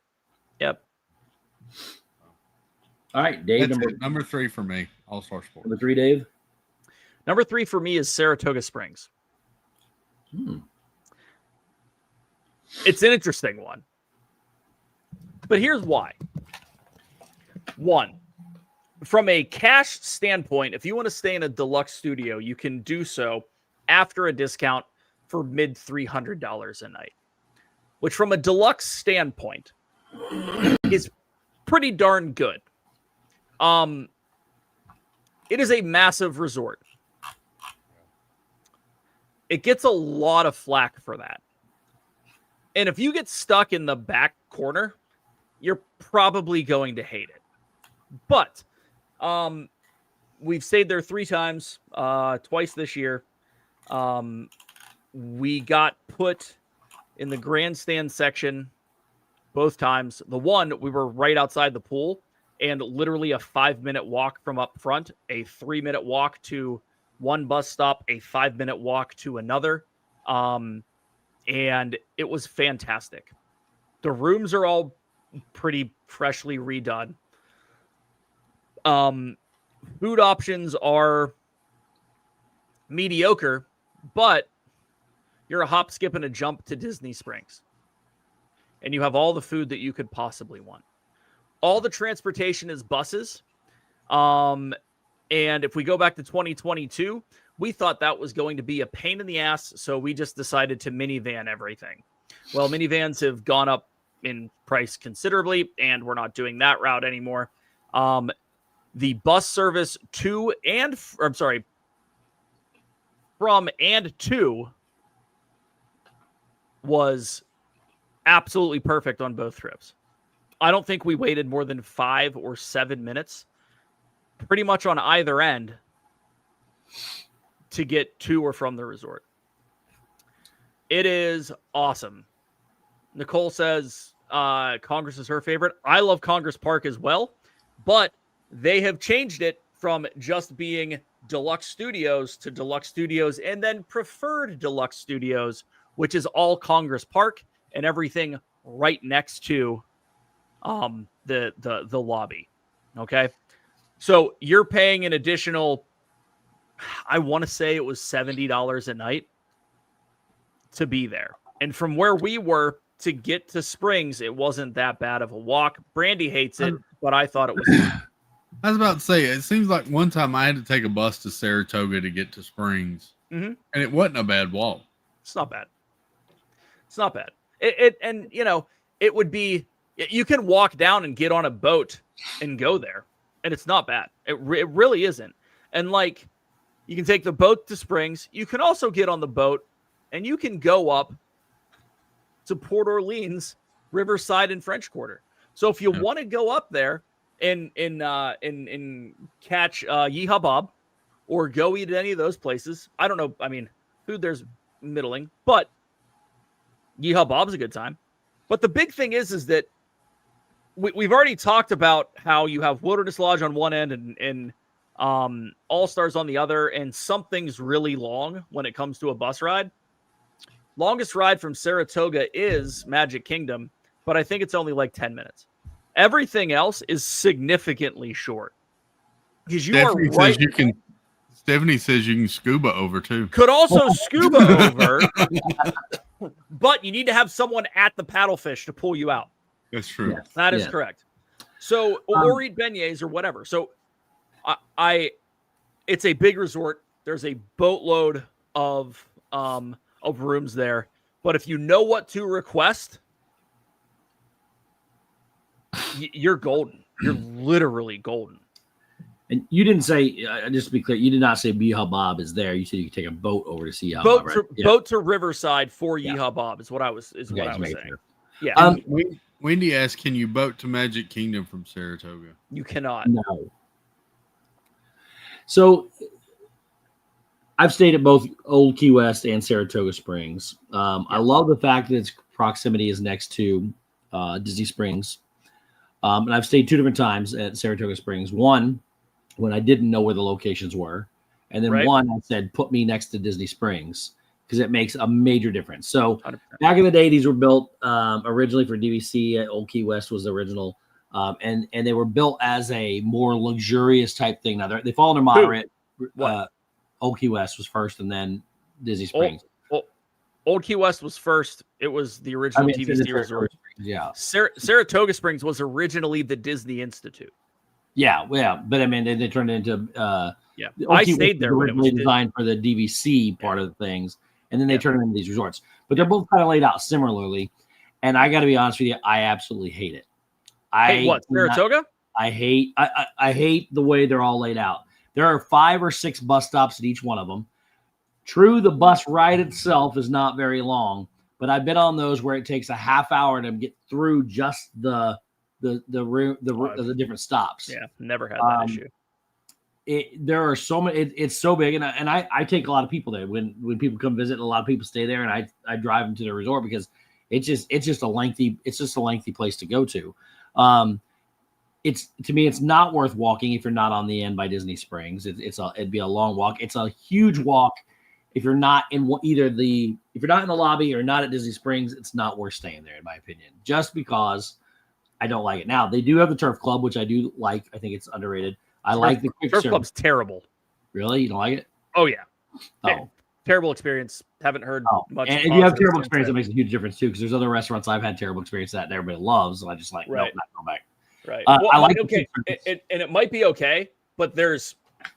All right, Dave. Number 3 for me. All Star Sport. Number 3, Dave. Number 3 for me is Saratoga Springs. It's an interesting one. But here's why. One, from a cash standpoint, if you want to stay in a deluxe studio, you can do so after a discount for mid $300 a night, which from a deluxe standpoint is pretty darn good. It is a massive resort. It gets a lot of flack for that. And if you get stuck in the back corner, you're probably going to hate it. But we've stayed there 3 times, twice this year. We got put in the grandstand section both times. The one, we were right outside the pool, and literally a 5-minute walk from up front, a 3-minute walk to one bus stop, a 5-minute walk to another. And it was fantastic. The rooms are all pretty freshly redone. Food options are mediocre, but you're a hop, skip, and a jump to Disney Springs. And you have all the food that you could possibly want. All the transportation is buses. And if we go back to 2022, we thought that was going to be a pain in the ass, so we just decided to minivan everything. Well, minivans have gone up in price considerably, and we're not doing that route anymore. The bus service from and to was absolutely perfect on both trips. I don't think we waited more than 5 or 7 minutes, pretty much on either end, to get to or from the resort. It is awesome. Nicole says Congress is her favorite. I love Congress Park as well, but they have changed it from just being deluxe studios to deluxe studios and then preferred deluxe studios, which is all Congress Park and everything right next to the lobby. Okay. So you're paying an additional, I want to say it was $70 a night to be there. And from where we were to get to Springs, it wasn't that bad of a walk. Brandy hates it, but I thought it was. I was about to say, it seems like one time I had to take a bus to Saratoga to get to Springs, and it wasn't a bad walk. It's not bad. It's not bad. And you know, it would be, you can walk down and get on a boat and go there, and it's not bad. It really isn't. And like, you can take the boat to Springs. You can also get on the boat, and you can go up to Port Orleans, Riverside, and French Quarter. So if you want to go up there and catch Yeehaw Bob, or go eat at any of those places, I don't know. I mean, food there's middling, but Yeehaw Bob's a good time. But the big thing is that we've already talked about how you have Wilderness Lodge on one end and All Stars on the other, and something's really long when it comes to a bus ride. Longest ride from Saratoga is Magic Kingdom, but I think it's only like 10 minutes. Everything else is significantly short. Because Stephanie says you can. Stephanie says you can scuba over too. Could also scuba over, but you need to have someone at the paddlefish to pull you out. That's true. Yes. That is correct. So, or eat beignets or whatever. So, it's a big resort. There's a boatload of rooms there. But if you know what to request, you're golden. You're literally golden. And you didn't say, just to be clear, you did not say Yeehaw Bob is there. You said you could take a boat over to see Yeehaw Bob, right? Boat to Riverside for Yeehaw Bob is what I was saying. Sure. Yeah. Wendy asked, can you boat to Magic Kingdom from Saratoga? You cannot. No. So I've stayed at both Old Key West and Saratoga Springs. I love the fact that its proximity is next to Disney Springs. And I've stayed 2 different times at Saratoga Springs. One, when I didn't know where the locations were. And then one, I said, put me next to Disney Springs because it makes a major difference. So 100%. Back in the day, these were built originally for DVC. Old Key West was the original. And they were built as a more luxurious type thing. Now, they fall under moderate. Old Key West was first and then Disney Springs. Old Key West was first. It was the original DVC resort. Yeah. Saratoga Springs was originally the Disney Institute. Yeah. But I mean, they turned it into. I stayed there when it was designed for the DVC part of the things. And then they turned it into these resorts. But they're both kind of laid out similarly. And I got to be honest with you, I absolutely hate it. Saratoga? I hate the way they're all laid out. There are 5 or 6 bus stops at each one of them. True, the bus ride itself is not very long, but I've been on those where it takes a half hour to get through just the different stops. Yeah, never had that issue. There are so many. It's so big, and I take a lot of people there when people come visit. A lot of people stay there, and I drive them to the resort because it's just a lengthy place to go to. To me, it's not worth walking if you're not on the end by Disney Springs. It'd be a long walk. It's a huge walk if you're not in if you're not in the lobby or not at Disney Springs. It's not worth staying there, in my opinion, just because I don't like it. Now they do have the Turf Club, which I do like. I think it's underrated. I like the quick Turf service. Club's terrible. Really, you don't like it? Oh yeah. Oh. Terrible experience. Haven't heard much. And if you have terrible experience, it makes a huge difference too. Because there's other restaurants I've had terrible experience at, and everybody loves, and I just like, nope, not going back. Right. I like and it might be okay, but there's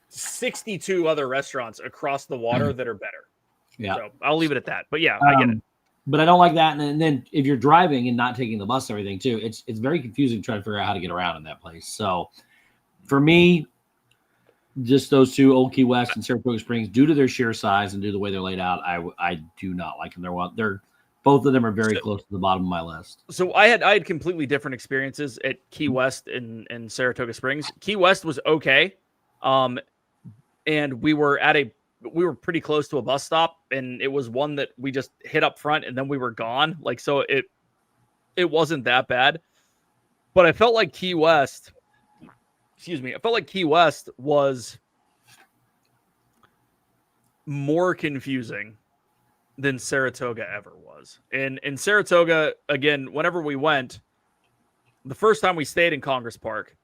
62 other restaurants across the water that are better. Yeah. So I'll leave it at that. But yeah, I get it. But I don't like that. And then if you're driving and not taking the bus and everything too, it's very confusing trying to figure out how to get around in that place. So for me, just those 2, Old Key West and Saratoga Springs, due to their sheer size and due to the way they're laid out, I do not like them. They're both of them are very close to the bottom of my list. So I had completely different experiences at Key West and Saratoga Springs. Key West was okay. And we were pretty close to a bus stop, and it was one that we just hit up front and then we were gone. So it wasn't that bad. But I felt like Key West, was more confusing than Saratoga ever was. And in Saratoga, again, whenever we went, the first time we stayed in Congress Park,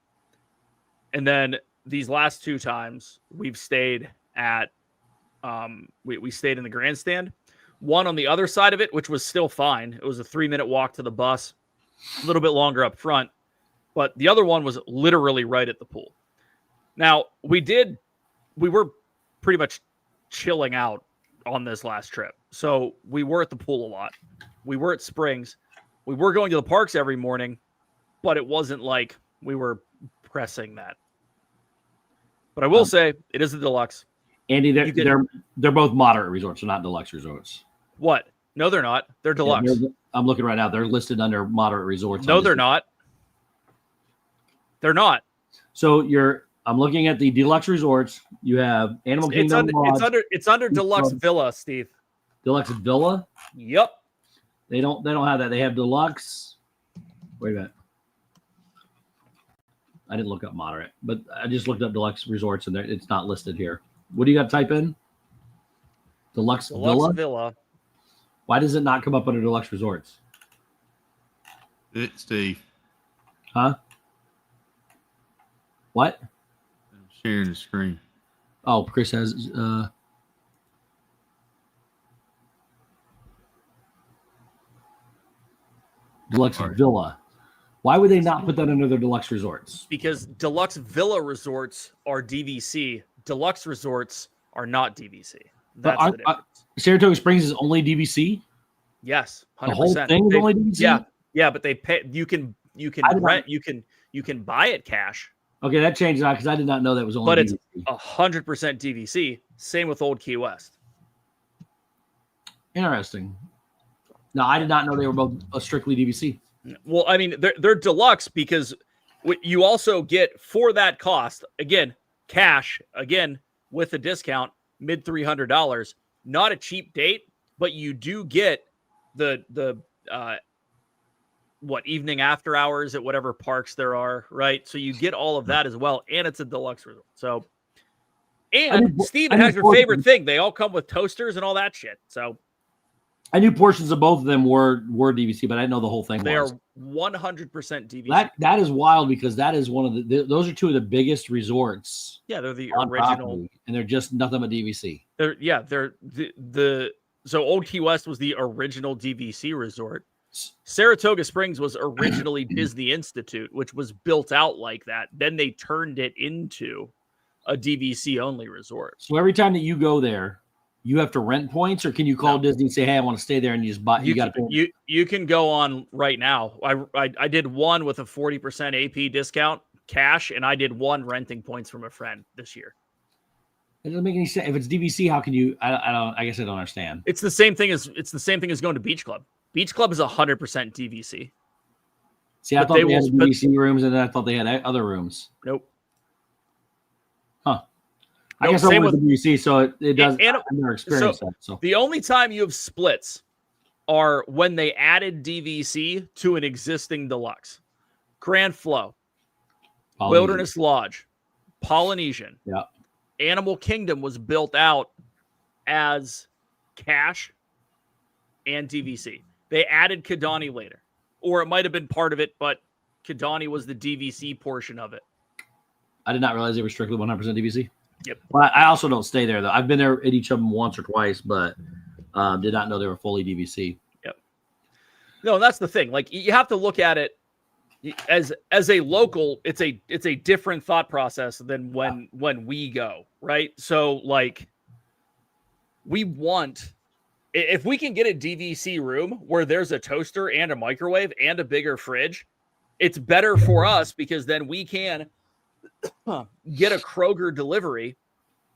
and then these last 2 times we've stayed at we stayed in the grandstand, one on the other side of it, which was still fine. It was a 3-minute walk to the bus, a little bit longer up front, but the other one was literally right at the pool. Now we were pretty much chilling out on this last trip. So we were at the pool a lot. We were at Springs. We were going to the parks every morning, but it wasn't like we were pressing that. But I will say it is a deluxe. Andy, they're both moderate resorts, they're not deluxe resorts. What? No, they're not. They're deluxe. Yeah, I'm looking right now. They're listed under moderate resorts. No, they're not. They're not. So I'm looking at the deluxe resorts. You have Animal Kingdom. It's under deluxe villa, Steve. Deluxe villa? Yep. They don't have that. They have deluxe. Wait a minute. I didn't look up moderate, but I just looked up deluxe resorts and it's not listed here. What do you got to type in? Deluxe villa? Why does it not come up under deluxe resorts? It's Steve. Huh? What? I'm sharing the screen. Oh, Chris has deluxe villa. Why would they not put that under their deluxe resorts? Because deluxe villa resorts are DVC. Deluxe resorts are not DVC. That's the difference. Saratoga Springs is only DVC? Yes, 100%. The whole thing is only DVC? Yeah, but they pay. You can rent. You can buy it cash. Okay, that changes out because I did not know that was only. But DVC. It's 100% DVC. Same with Old Key West. Interesting. No, I did not know they were both strictly DVC. Well, I mean, they're deluxe because you also get for that cost. Again, cash, again, with a discount, mid $300. Not a cheap date, but you do get the evening after hours at whatever parks there are, right? So you get all of that as well, and it's a deluxe resort. So, and Steve, it has your favorite thing. They all come with toasters and all that shit. So I knew portions of both of them were DVC, but I didn't know the whole thing. They are 100% DVC. That is wild because that is one of those are two of the biggest resorts. Yeah, they're the original, property, and they're just nothing but DVC. They're so Old Key West was the original DVC resort. Saratoga Springs was originally Disney Institute, which was built out like that. Then they turned it into a DVC only resort. So every time that you go there, you have to rent points, or can you call Disney and say, "Hey, I want to stay there," and you just buy? You can go on right now. I did one with a 40% AP discount cash, and I did one renting points from a friend this year. It doesn't make any sense. If it's DVC, how can you? I guess I don't understand. It's the same thing as going to Beach Club. Beach Club is 100% DVC. See, I thought they had DVC rooms, and then I thought they had other rooms. Nope. Huh. I guess I'm with the DVC, so it does. And I've never experienced that. So the only time you have splits are when they added DVC to an existing deluxe. Grand Flow, Wilderness Lodge, Polynesian. Yeah. Animal Kingdom was built out as cash and DVC. They added Kidani later, or it might have been part of it, but Kidani was the DVC portion of it. I did not realize they were strictly 100% DVC. Yep. Well, I also don't stay there though. I've been there at each of them once or twice, but did not know they were fully DVC. Yep. No, and that's the thing. Like you have to look at it as a local. It's a different thought process than when we go, right? So like we want. If we can get a DVC room where there's a toaster and a microwave and a bigger fridge, it's better for us because then we can get a Kroger delivery.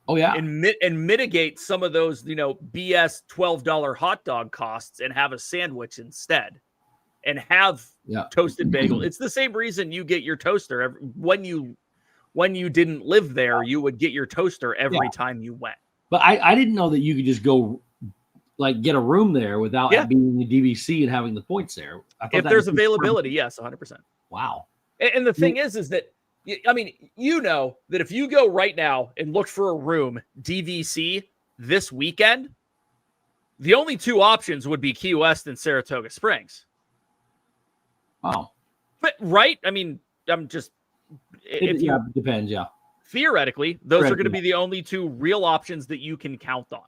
Oh yeah, and mitigate some of those, BS $12 hot dog costs and have a sandwich instead, and have toasted bagel. It's the same reason you get your toaster when you didn't live there. You would get your toaster every time you went. But I didn't know that you could just go. Like get a room there without it being the DVC and having the points there. If there's availability, yes, 100%. Wow. And the thing is that, I mean, that if you go right now and look for a room DVC this weekend, the only two options would be Key West and Saratoga Springs. Wow. But right? I mean, I'm just... It depends, yeah. Theoretically, those are going to be the only two real options that you can count on.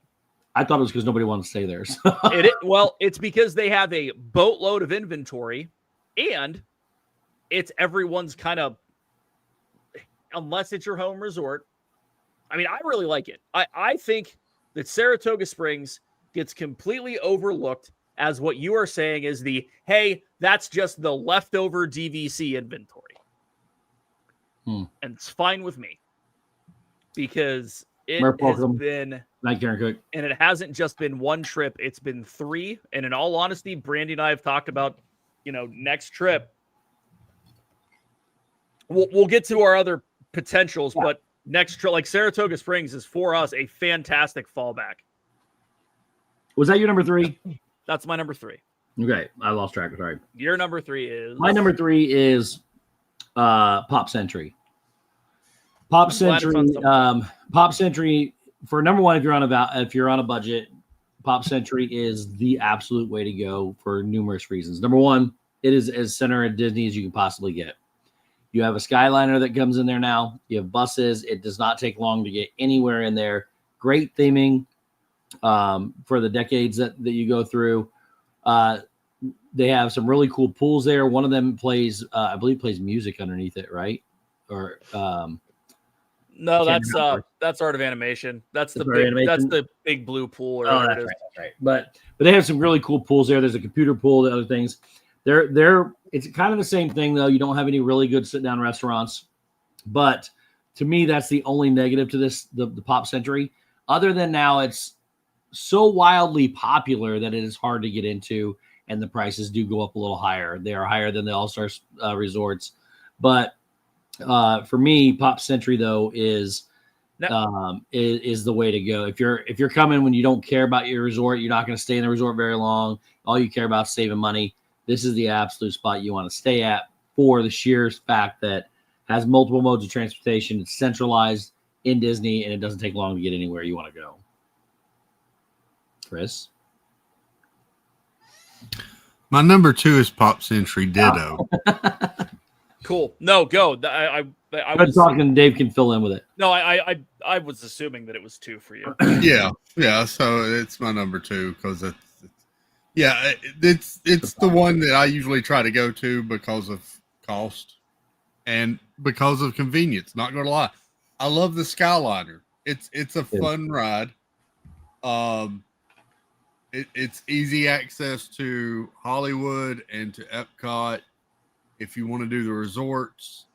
I thought it was because nobody wanted to stay there. So. Well, it's because they have a boatload of inventory, and it's everyone's kind of, unless it's your home resort. I mean, I really like it. I think that Saratoga Springs gets completely overlooked as what you are saying is hey, that's just the leftover DVC inventory. And it's fine with me because it has been... Night, Karen Cook. And it hasn't just been one trip. It's been 3. And in all honesty, Brandy and I have talked about, next trip. We'll get to our other potentials, but next trip, like Saratoga Springs is for us a fantastic fallback. Was that your number 3? That's my number 3. Okay. I lost track. Sorry. Your number 3 is? My number 3 is Pop Century. Pop Century. For number one, if you're on a budget, Pop Century is the absolute way to go for numerous reasons. Number one, it is as center at Disney as you can possibly get. You have a Skyliner that comes in there now. You have buses. It does not take long to get anywhere in there. Great theming for the decades that you go through. They have some really cool pools there. One of them plays, I believe, plays music underneath it, right? Or no, that's Art of Animation. That's the big blue pool. That's right. But they have some really cool pools there. There's a computer pool, the other things. It's kind of the same thing though. You don't have any really good sit down restaurants, but to me, that's the only negative to this the Pop Century. Other than now, it's so wildly popular that it is hard to get into, and the prices do go up a little higher. They are higher than the All-Star resorts, but. For me, Pop Century though is is the way to go. If you're coming when you don't care about your resort, you're not going to stay in the resort very long. All you care about is saving money. This is the absolute spot you want to stay at for the sheer fact that it has multiple modes of transportation. It's centralized in Disney, and it doesn't take long to get anywhere you want to go. Chris? My number 2 is Pop Century Ditto. Cool. No, go. I was talking. Dave can fill in with it. No, I was assuming that it was 2 for you. Yeah. So it's my number 2 because it's the one that I usually try to go to because of cost and because of convenience. Not gonna lie, I love the Skyliner. It's a fun ride. It's easy access to Hollywood and to Epcot. If you want to do the resorts,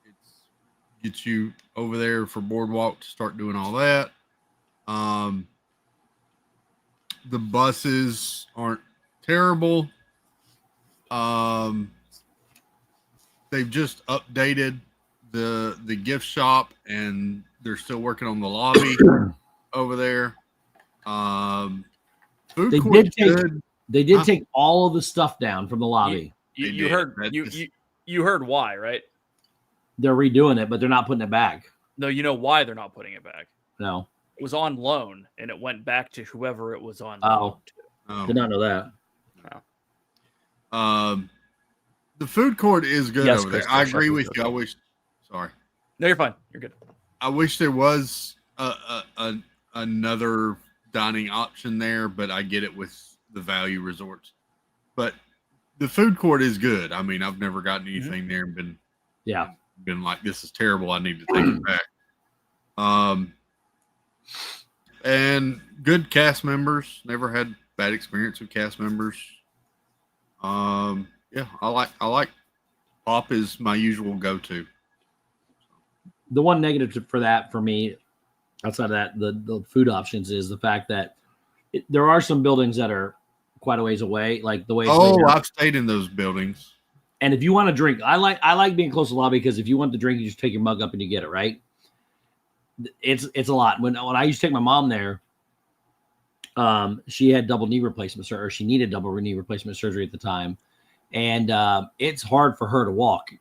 it's gets you over there for Boardwalk to start doing all that. The buses aren't terrible. They've just updated the gift shop, and they're still working on the lobby over there. Food They did take all of the stuff down from the lobby. You heard why, right? They're redoing it, but they're not putting it back. No, you know why they're not putting it back? No. It was on loan, and it went back to whoever it was on loan to. Did not know that. No. The food court is good over there. I agree with you. Sorry. No, you're fine. You're good. I wish there was another dining option there, but I get it with the value resorts. But the food court is good. I mean, I've never gotten anything there and been like, this is terrible. I need to take it back. And good cast members. Never had bad experience with cast members. I like Pop is my usual go-to. The one negative for that for me, outside of that, the food options is the fact that there are some buildings that are quite a ways away, like the way. I've stayed in those buildings. And if you want to drink, I like being close to the lobby because if you want to drink, you just take your mug up and you get it, right? It's a lot. When I used to take my mom there, she had double knee replacement or she needed double knee replacement surgery at the time, and it's hard for her to walk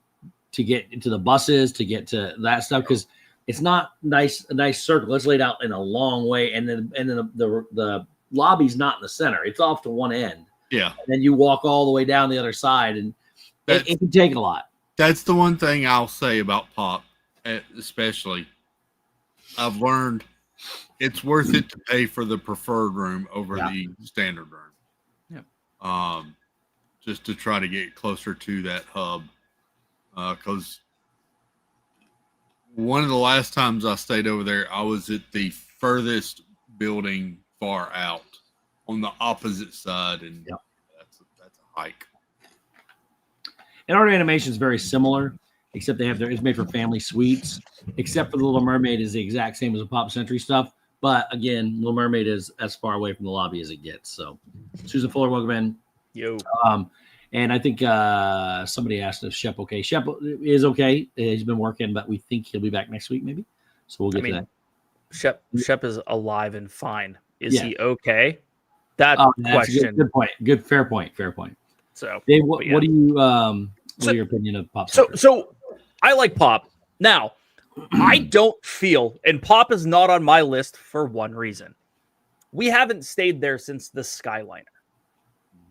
to get into the buses, to get to that stuff because it's not a nice circle. It's laid out in a long way, and then the lobby's not in the center. It's off to one end. Yeah. And then you walk all the way down the other side, and it can take a lot. That's the one thing I'll say about Pop, especially. I've learned it's worth it to pay for the preferred room over the standard room. Yeah. Just to try to get closer to that hub. Because one of the last times I stayed over there, I was at the furthest building far out on the opposite side, and that's a hike. And Art Animation is very similar, except it's made for family suites, except for the Little Mermaid is the exact same as the Pop Century stuff. But again, Little Mermaid is as far away from the lobby as it gets. So, Susan Fuller, welcome in. Yo. And I think somebody asked if Shep okay. Shep is okay. He's been working, but we think he'll be back next week, maybe. So we'll get to that. Shep is alive and fine. Is he okay? That's question. Good point. Fair point. So, Dave, what do you what are your opinion of Pop? So I like Pop. Now, I don't feel, and Pop is not on my list for one reason. We haven't stayed there since the Skyliner.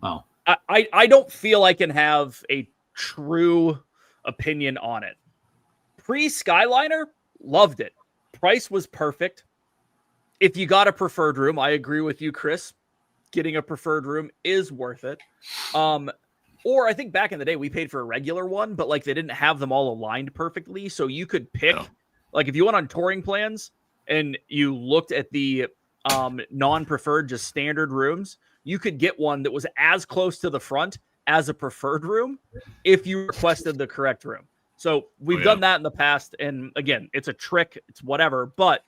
Oh. I don't feel I can have a true opinion on it. Pre-Skyliner, loved it. Price was perfect. If you got a preferred room, I agree with you, Chris. Getting a preferred room is worth it. Or I think back in the day, we paid for a regular one, but like they didn't have them all aligned perfectly. So you could pick, like if you went on touring plans and you looked at the non-preferred, just standard rooms, you could get one that was as close to the front as a preferred room if you requested the correct room. So we've done that in the past. And again, it's a trick. It's whatever. But,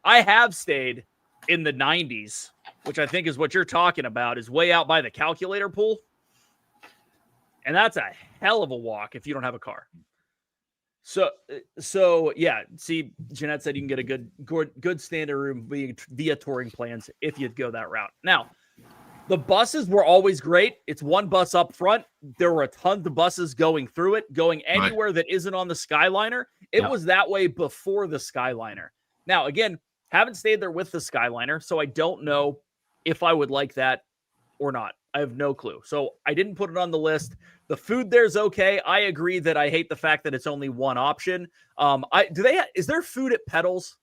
I have stayed in the 90s, which I think is what you're talking about, is way out by the calculator pool. And that's a hell of a walk if you don't have a car. So yeah. See, Jeanette said you can get a good standing room via touring plans if you'd go that route. Now, the buses were always great. It's one bus up front. There were a ton of buses going through it, going anywhere that isn't on the Skyliner. It was that way before the Skyliner. Now, again, haven't stayed there with the Skyliner, so I don't know if I would like that or not. I have no clue. So I didn't put it on the list. The food there's okay. I agree that I hate the fact that it's only one option. Is there food at Pedals?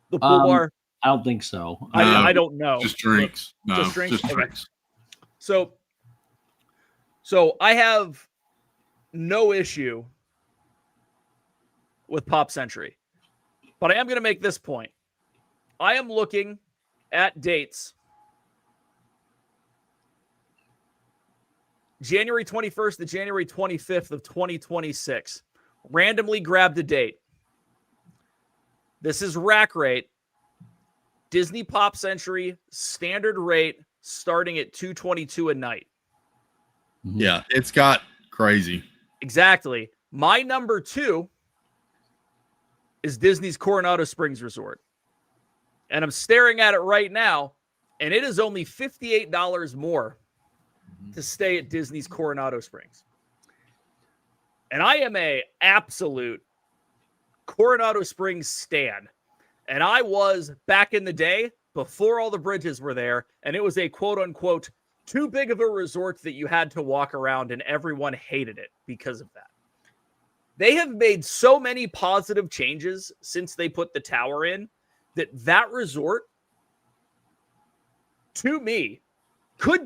The pool bar? I don't think so. I don't know. Just drinks. No, just drinks. Just drinks. So I have no issue with Pop Century, but I am going to make this point. I am looking at dates. January 21st to January 25th of 2026. Randomly grabbed a date. This is rack rate. Disney Pop Century standard rate starting at $222 a night. Yeah, it's got crazy. Exactly. My number 2 is Disney's Coronado Springs Resort. And I'm staring at it right now, and it is only $58 more to stay at Disney's Coronado Springs. And I am a absolute Coronado Springs stan. And I was back in the day before all the bridges were there, and it was a quote-unquote too big of a resort that you had to walk around, and everyone hated it because of that. They have made so many positive changes since they put the tower in that resort, to me, could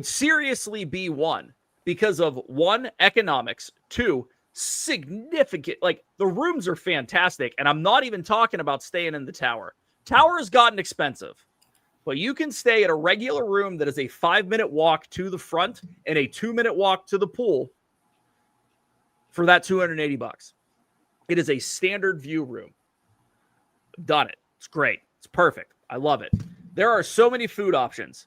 seriously be one because of 1, economics, 2, significant, like the rooms are fantastic. And I'm not even talking about staying in the tower. Tower has gotten expensive, but you can stay at a regular room that is a 5-minute walk to the front and a 2-minute walk to the pool for that $280. It is a standard view room. Done it. It's great. It's perfect. I love it. There are so many food options.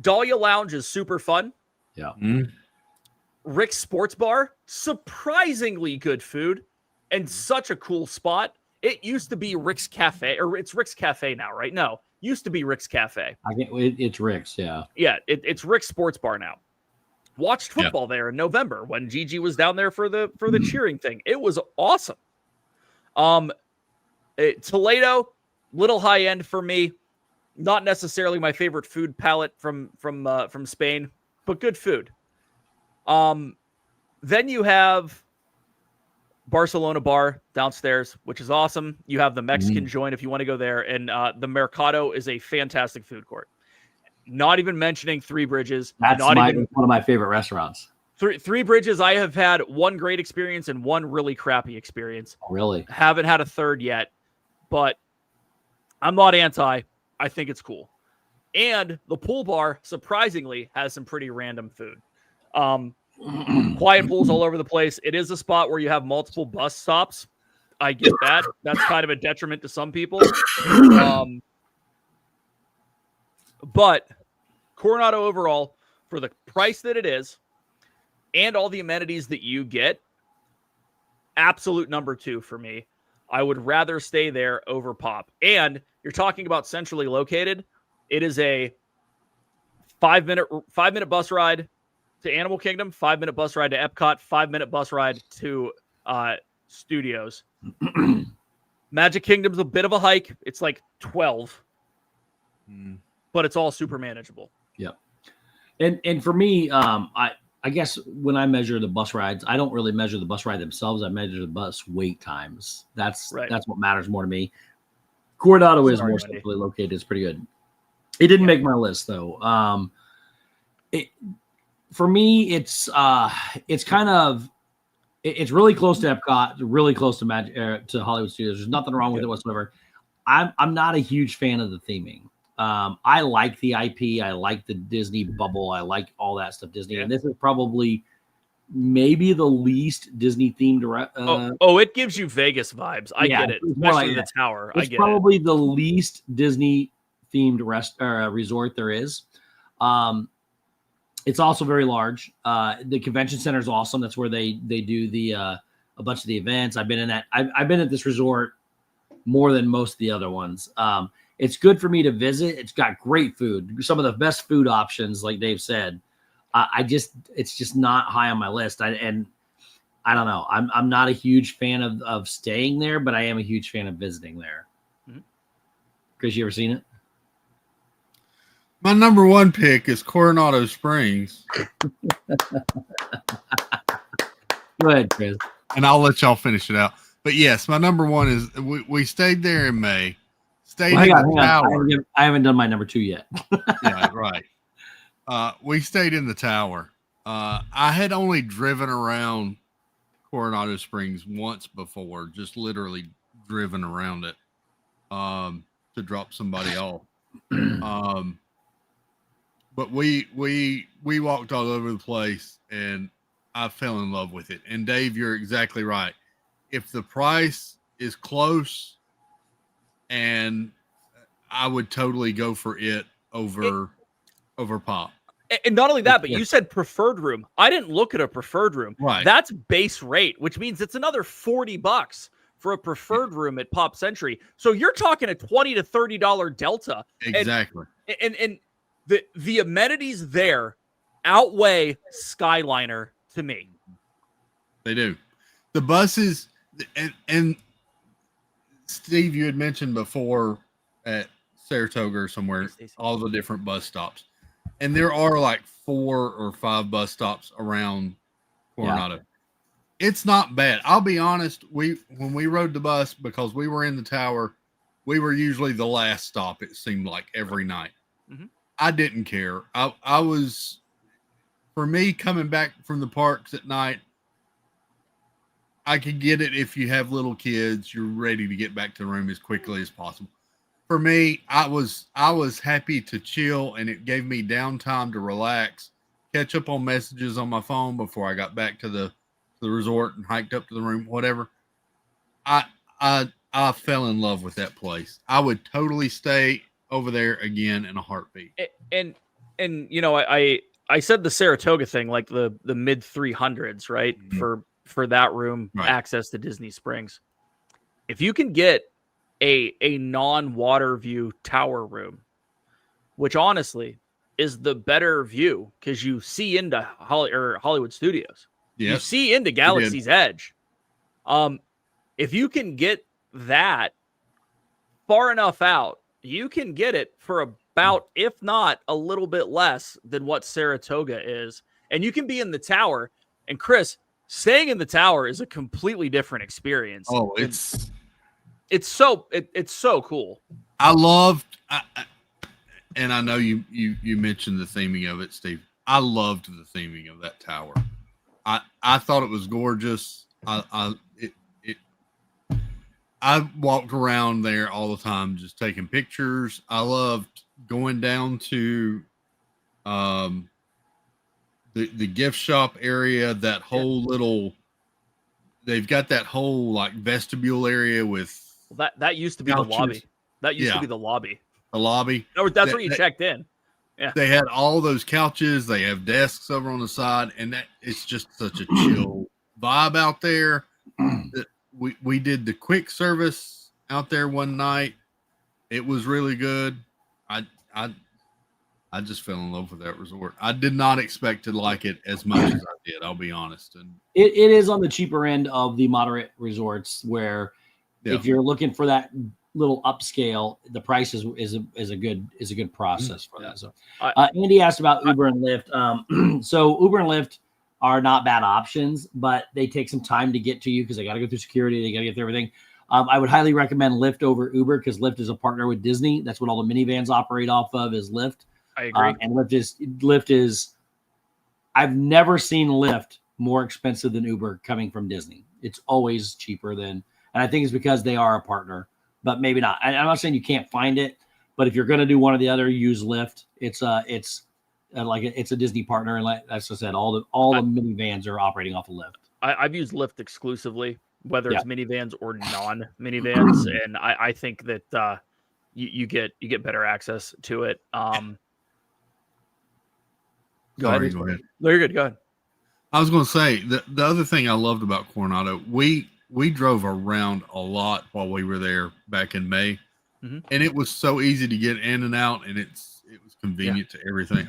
Dahlia Lounge is super fun. Yeah. Rick's Sports Bar, surprisingly good food and such a cool spot. It used to be Rick's Cafe, or it's Rick's Cafe now, right? No, used to be Rick's Cafe. It's Rick's, yeah. Yeah, it's Rick's Sports Bar now. Watched football there in November when Gigi was down there for the cheering thing. It was awesome. Toledo, little high end for me. Not necessarily my favorite food palette from Spain, but good food. Then you have Barcelona Bar downstairs, which is awesome. You have the Mexican joint if you want to go there, and the Mercado is a fantastic food court. Not even mentioning Three Bridges. That's one of my favorite restaurants. Three Bridges, I have had one great experience and one really crappy experience. Really? Haven't had a third yet, but I'm not anti. I think it's cool. And the pool bar, surprisingly, has some pretty random food. Quiet pools all over the place. It is a spot where you have multiple bus stops. I get that. That's kind of a detriment to some people. But Coronado overall, for the price that it is and all the amenities that you get, absolute number 2 for me. I would rather stay there over Pop. And you're talking about centrally located. It is a 5-minute bus ride to Animal Kingdom, 5-minute bus ride to Epcot, 5-minute bus ride to Studios. Magic Kingdom's a bit of a hike. It's like 12, but it's all super manageable. Yep. And for me, I guess when I measure the bus rides, I don't really measure the bus ride themselves. I measure the bus wait times. That's what matters more to me. Coronado is more centrally located. It's pretty good. It didn't make my list though. For me, it's really close to Epcot, really close to Hollywood Studios. There's nothing wrong with it whatsoever. I'm not a huge fan of the theming. I like the IP. I like the Disney bubble. I like all that stuff Disney. And this is probably maybe the least Disney themed. It gives you Vegas vibes. I get it. Especially the tower. It's probably the least Disney themed resort there is. It's also very large. The convention center is awesome. That's where they do the a bunch of the events. I've been in that. I've been at this resort more than most of the other ones. It's good for me to visit. It's got great food. Some of the best food options, like Dave said. It's just not high on my list. I don't know. I'm not a huge fan of staying there, but I am a huge fan of visiting there. Chris, you ever seen it? My number one pick is Coronado Springs. Go ahead, Chris. And I'll let y'all finish it out. But yes, my number one is we stayed there in May. Stayed in the tower. I haven't done my number 2 yet. Yeah, right. We stayed in the tower. I had only driven around Coronado Springs once before, just literally driven around it to drop somebody off. But we walked all over the place, and I fell in love with it. And Dave, you're exactly right. If the price is close, and I would totally go for it over Pop. And not only that, but you said preferred room. I didn't look at a preferred room. Right. That's base rate, which means it's another $40 for a preferred room at Pop Century. So you're talking a $20 to $30 delta. Exactly. And the amenities there outweigh Skyliner to me. They do. The buses, and Steve, you had mentioned before at Saratoga or somewhere, all the different bus stops. And there are like 4 or 5 bus stops around Coronado. Yeah. It's not bad. I'll be honest. When we rode the bus, because we were in the tower, we were usually the last stop. It seemed like every night. Mm-hmm. I didn't care. I was, for me, coming back from the parks at night, I could get it if you have little kids. You're ready to get back to the room as quickly as possible. For me, I was happy to chill, and it gave me downtime to relax, catch up on messages on my phone before I got back to the resort and hiked up to the room, whatever. I fell in love with that place. I would totally stay over there again in a heartbeat. And you know, I said the Saratoga thing, like the mid 300s, right? Mm-hmm. For that room, right. Access to Disney Springs. If you can get a non-water view tower room, which honestly is the better view because you see into Hollywood Studios. Yes. You see into Galaxy's Edge. If you can get that far enough out, you can get it for about, if not a little bit less than what Saratoga is. And you can be in the tower. And Chris, staying in the tower is a completely different experience. Oh, it's so cool. I loved, and I know you mentioned the theming of it, Steve. I loved the theming of that tower. I thought it was gorgeous. I walked around there all the time, just taking pictures. I loved going down to the gift shop area. That whole little, they've got that whole like vestibule area with. That used to be couches. The lobby. That used to be the lobby. The lobby. That's where you checked in. Yeah. They had all those couches. They have desks over on the side, and that it's just such a chill vibe out there. We did the quick service out there one night. It was really good. I just fell in love with that resort. I did not expect to like it as much as I did. I'll be honest. And it is on the cheaper end of the moderate resorts where. Yeah. If you're looking for that little upscale, the price is a good process for that. So, Andy asked about Uber and Lyft. So Uber and Lyft are not bad options, but they take some time to get to you because they got to go through security. They got to get through everything. I would highly recommend Lyft over Uber because Lyft is a partner with Disney. That's what all the minivans operate off of is Lyft. I agree. And Lyft is. I've never seen Lyft more expensive than Uber coming from Disney. It's always cheaper than. And I think it's because they are a partner, but maybe not. I'm not saying you can't find it, but if you're going to do one or the other, use Lyft. It's a Disney partner, and like as I said, all the minivans are operating off of Lyft. I've used Lyft exclusively, whether it's minivans or non-minivans, and I think that you get better access to it. Go ahead. Sorry, go ahead. No, you're good. Go ahead. I was going to say the other thing I loved about Coronado, we drove around a lot while we were there back in May, and it was so easy to get in and out, and it was convenient to everything.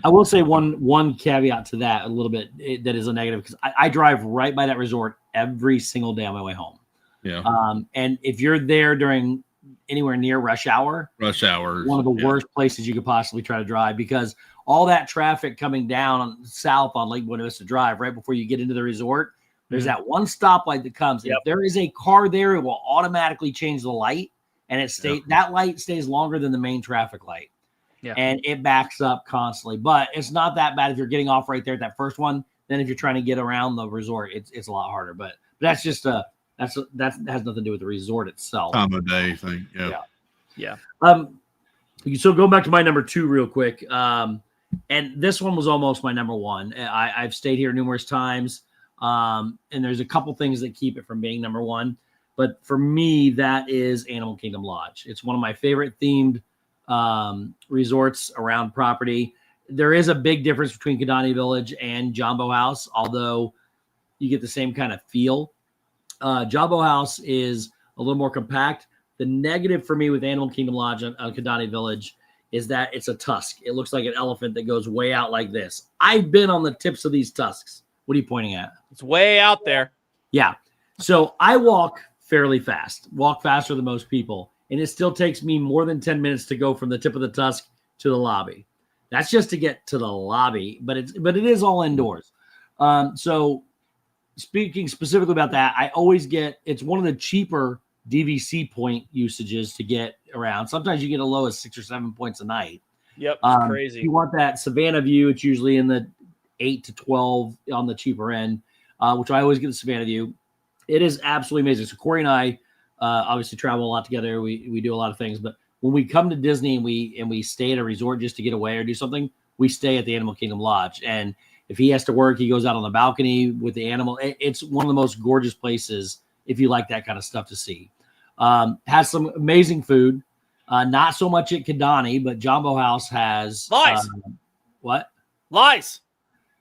I will say one caveat to that a little bit that is a negative, because I drive right by that resort every single day on my way home. Yeah. And if you're there during anywhere near rush hours, one of the worst places you could possibly try to drive, because all that traffic coming down south on Lake Buena Vista Drive right before you get into the resort, there's that one stoplight that comes. If there is a car there, it will automatically change the light, and that light stays longer than the main traffic light. Yeah. And it backs up constantly. But it's not that bad if you're getting off right there at that first one. Then if you're trying to get around the resort, it's a lot harder. But that's just that has nothing to do with the resort itself. Time of day thing. Yeah. So going back to my number 2 real quick. And this one was almost my number 1. I've stayed here numerous times. And there's a couple things that keep it from being number 1. But for me, that is Animal Kingdom Lodge. It's one of my favorite themed resorts around property. There is a big difference between Kidani Village and Jambo House, although you get the same kind of feel. Jambo House is a little more compact. The negative for me with Animal Kingdom Lodge on Kidani Village is that it's a tusk. It looks like an elephant that goes way out like this. I've been on the tips of these tusks. What are you pointing at? It's way out there. Yeah. So I walk fairly fast, walk faster than most people. And it still takes me more than 10 minutes to go from the tip of the tusk to the lobby. That's just to get to the lobby, but it is all indoors. So speaking specifically about that, I always it's one of the cheaper DVC point usages to get around. Sometimes you get a low as 6 or 7 points a night. Yep, it's crazy. If you want that Savannah view, it's usually in the 8 to 12 on the cheaper end, which I always get the Savannah view. It is absolutely amazing. So Corey and I obviously travel a lot together. We do a lot of things, but when we come to Disney and we stay at a resort just to get away or do something, we stay at the Animal Kingdom Lodge. And if he has to work, he goes out on the balcony with the animal. It's one of the most gorgeous places if you like that kind of stuff to see. Has some amazing food. Not so much at Kidani, but Jambo House has lies. What? Lies.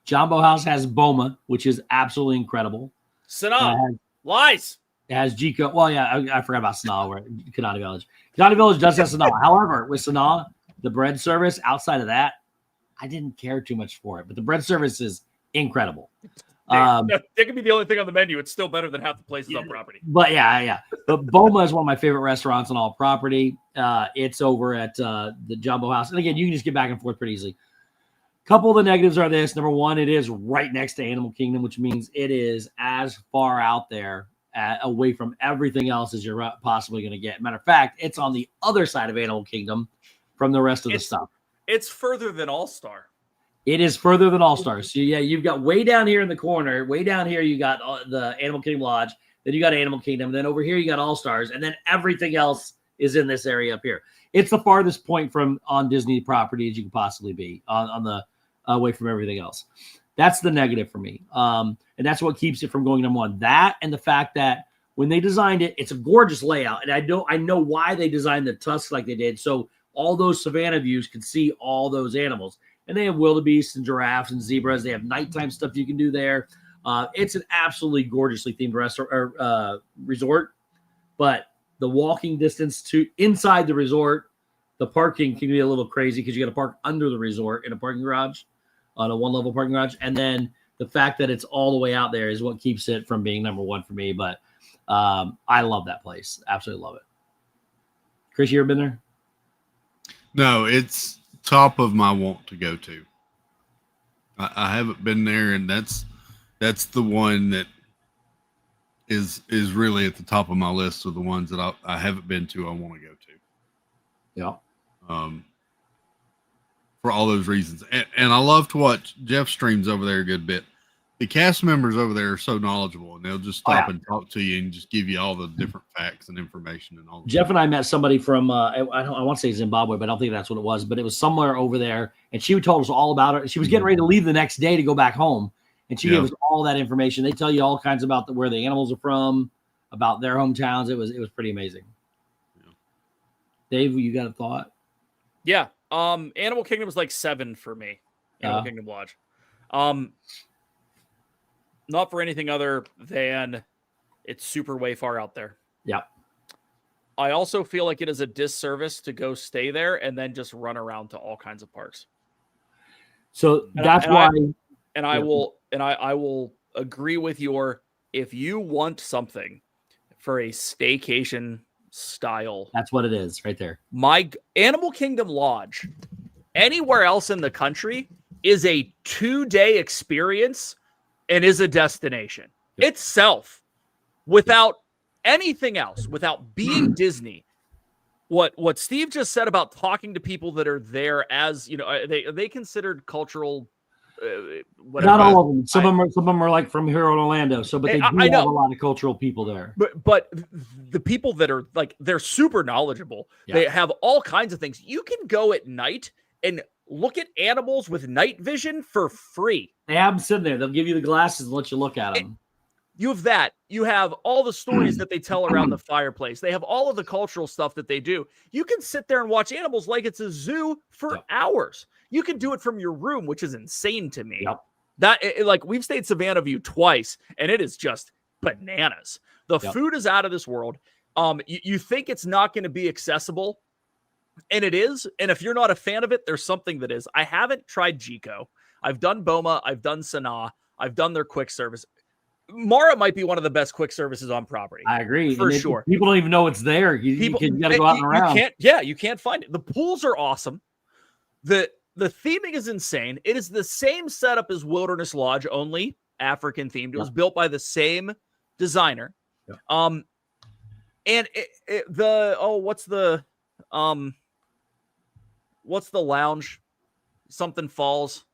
Jambo House has Boma, which is absolutely incredible. Sanaa. Lies. It has Jico. Well, yeah, I forgot about Sanaa. Where Kidani Village. Kidani Village does have Sanaa. However, with Sanaa, the bread service outside of that, I didn't care too much for it, but the bread service is incredible. That could be the only thing on the menu. It's still better than half the places on property. But yeah. But Boma is one of my favorite restaurants on all property. It's over at the Jambo House. And again, you can just get back and forth pretty easily. Couple of the negatives are this. Number 1, it is right next to Animal Kingdom, which means it is as far out there away from everything else as you're possibly going to get. Matter of fact, it's on the other side of Animal Kingdom from the rest of the stuff. It's further than All-Star. It is further than All-Star. So, yeah, you've got way down here in the corner. Way down here, you got the Animal Kingdom Lodge. Then you got Animal Kingdom. Then over here, you got All-Stars. And then everything else is in this area up here. It's the farthest point on Disney property as you can possibly be on the away from everything else. That's the negative for me. And that's what keeps it from going number 1. That and the fact that when they designed it, it's a gorgeous layout. And I know why they designed the tusks like they did. So all those Savannah views could see all those animals. And they have wildebeests and giraffes and zebras. They have nighttime stuff you can do there. It's an absolutely gorgeously themed resort. But the walking distance to inside the resort, the parking can be a little crazy because you got to park under the resort in a parking garage, on a 1-level parking garage. And then the fact that it's all the way out there is what keeps it from being number 1 for me. But I love that place. Absolutely love it. Chris, you ever been there? No, it's top of my want to go to. I haven't been there, and that's the one that is really at the top of my list of the ones that I haven't been to. I want to go to. Yeah. For all those reasons, and I love to watch Jeff streams over there a good bit. The cast members over there are so knowledgeable, and they'll just stop and talk to you and just give you all the different facts and information and all. Jeff and I met somebody from I want to say Zimbabwe, but I don't think that's what it was. But it was somewhere over there, and she told us all about it. She was getting ready to leave the next day to go back home, and she gave us all that information. They tell you all kinds about where the animals are from, about their hometowns. It was pretty amazing. Yeah. Dave, you got a thought? Yeah. Animal Kingdom is like 7 for me. Animal Kingdom Lodge. Not for anything other than it's super way far out there. Yeah. I also feel like it is a disservice to go stay there and then just run around to all kinds of parks. So that's why. I will agree with if you want something for a staycation style. That's what it is right there. My Animal Kingdom Lodge, anywhere else in the country, is a 2-day experience and is a destination itself without anything else, without being Disney. What Steve just said about talking to people that are there as, they considered cultural whatever. Not all of them. Some of them are like from here in Orlando. So, but they do have a lot of cultural people there. But the people that are like, they're super knowledgeable. Yeah. They have all kinds of things. You can go at night and look at animals with night vision for free. They have them sitting there. They'll give you the glasses and let you look at them. You have that. You have all the stories that they tell around the fireplace. They have all of the cultural stuff that they do. You can sit there and watch animals like it's a zoo for hours. You can do it from your room, which is insane to me. Like we've stayed Savannah View twice, and it is just bananas. The food is out of this world. You think it's not going to be accessible, and it is. And if you're not a fan of it, there's something that is. I haven't tried Jico. I've done Boma. I've done Sanaa. I've done their quick service. Mara might be one of the best quick services on property. I agree. For sure. People don't even know it's there. You got to go out and around. You can't find it. The pools are awesome. The theming is insane. It is the same setup as Wilderness Lodge, only African themed. It was built by the same designer. And what's the lounge? Something Falls.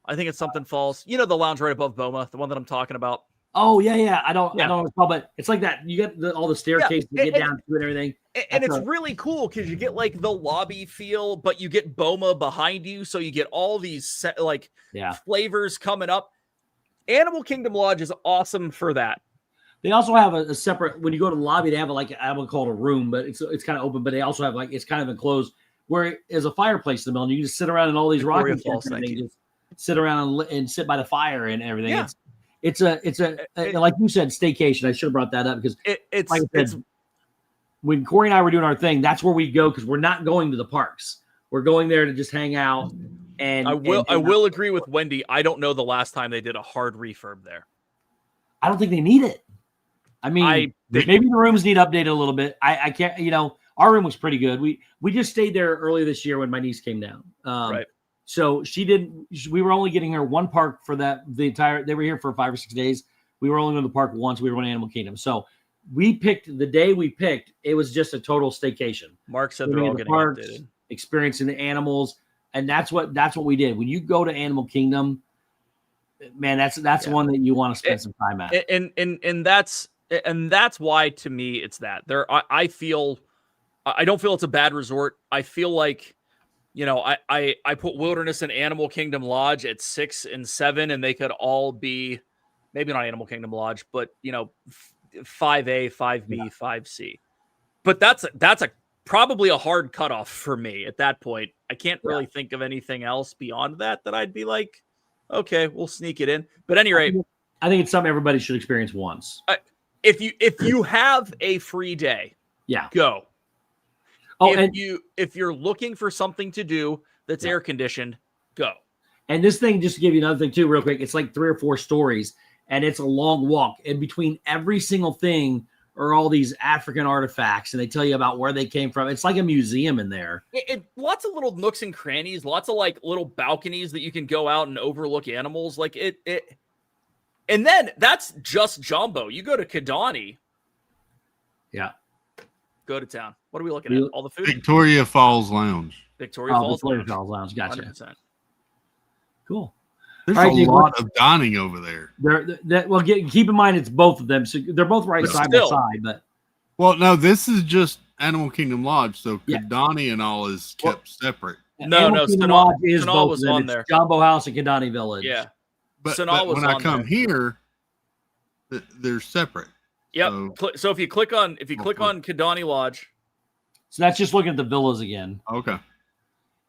I think it's Something Falls. You know, the lounge right above Boma, the one that I'm talking about. Oh yeah. I don't know what it's called, but it's like that. You get all the staircases to get down to it and everything. And it's really cool because you get like the lobby feel, but you get Boma behind you, so you get all these flavors coming up. Animal Kingdom Lodge is awesome for that. They also have a separate. When you go to the lobby, they have I would call it a room, but it's kind of open. But they also have it's kind of enclosed where there's a fireplace in the middle, and you just sit around in all these rocking chairs and just sit around and sit by the fire and everything. Yeah. It's like you said, staycation. I should have brought that up because it's when Corey and I were doing our thing, that's where we go because we're not going to the parks. We're going there to just hang out. And I will agree with Wendy. I don't know the last time they did a hard refurb there. I don't think they need it. I mean, maybe the rooms need updated a little bit. I can't. Our room was pretty good. We just stayed there earlier this year when my niece came down. Right. So we were only getting her one park for they were here for 5 or 6 days. We were only going to the park once. We were going to Animal Kingdom. So we picked the day we picked. It was just a total staycation. Mark said they're all getting updated. Experiencing the animals. And that's what we did. When you go to Animal Kingdom, man, that's one that you want to spend some time at. And that's why to me it's that. I don't feel it's a bad resort. I feel like I put Wilderness and Animal Kingdom Lodge at 6 and 7, and they could all be maybe not Animal Kingdom Lodge, but 5A, 5B, 5C. But that's probably a hard cutoff for me at that point. I can't really think of anything else beyond that I'd be like, okay, we'll sneak it in. But at any rate, I think it's something everybody should experience once. If you have a free day, go. Oh, if you're looking for something to do that's air conditioned, go. And this thing, just to give you another thing too, real quick, it's like 3 or 4 stories, and it's a long walk. And between every single thing are all these African artifacts, and they tell you about where they came from. It's like a museum in there. Lots of little nooks and crannies, lots of like little balconies that you can go out and overlook animals. Like it. And then that's just Jumbo. You go to Kidani. Yeah. Go to town. What are we looking at? All the food? Victoria Falls Lounge. Victoria Falls Lounge. Gotcha. 100%. Cool. There's a lot of dining over there. Keep in mind it's both of them. So they're both side by side. But no, this is just Animal Kingdom Lodge. So Kidani and all is kept separate. No, Sanaa is both was of them. on there. Jumbo House and Kidani Village. Yeah. But when I come here, they're separate. Yep. So if you click on Kidani Lodge, so that's just looking at the villas again. Okay.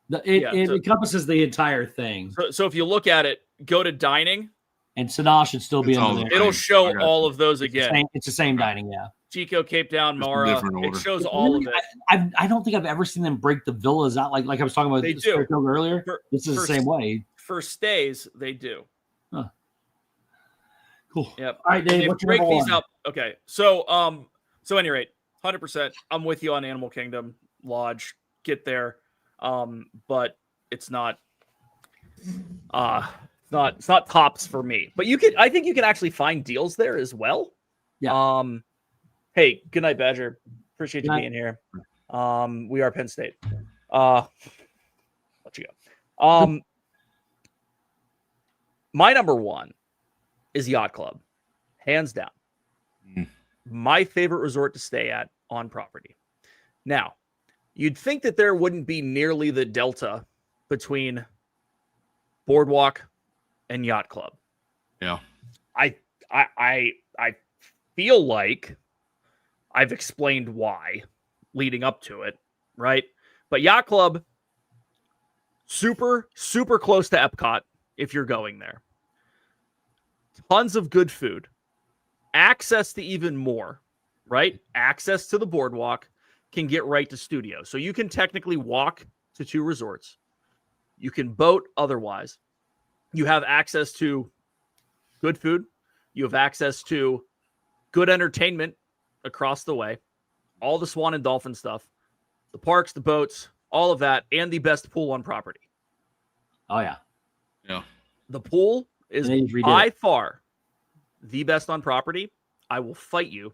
It encompasses the entire thing. So if you look at it, go to dining, and Sanaa should still be under there. It'll show all of those again. It's the same dining, yeah. Chico, Cape Town, Mara. It shows all of it. I don't think I've ever seen them break the villas out like I was talking about earlier. This is the same way. For stays, they do. Huh. Cool. Yep. All right, Dave. Let's break these up. Okay. So at any rate, 100%. I'm with you on Animal Kingdom Lodge. Get there. But it's not. It's not tops for me. But I think you can actually find deals there as well. Yeah. Hey, good night, Badger. Appreciate you being here. We are Penn State. Let you go. My number one is Yacht Club, hands down. My favorite resort to stay at on property. Now, you'd think that there wouldn't be nearly the delta between Boardwalk and Yacht Club. Yeah. I feel like I've explained why leading up to it, right? But Yacht Club, super, super close to Epcot if you're going there. Tons of good food. Access to even more, right? Access to the boardwalk, can get right to studio. So you can technically walk to 2 resorts. You can boat otherwise. You have access to good food. You have access to good entertainment across the way. All the Swan and Dolphin stuff. The parks, the boats, all of that, and the best pool on property. Oh, yeah. Yeah. The pool is by far the best on property. I will fight you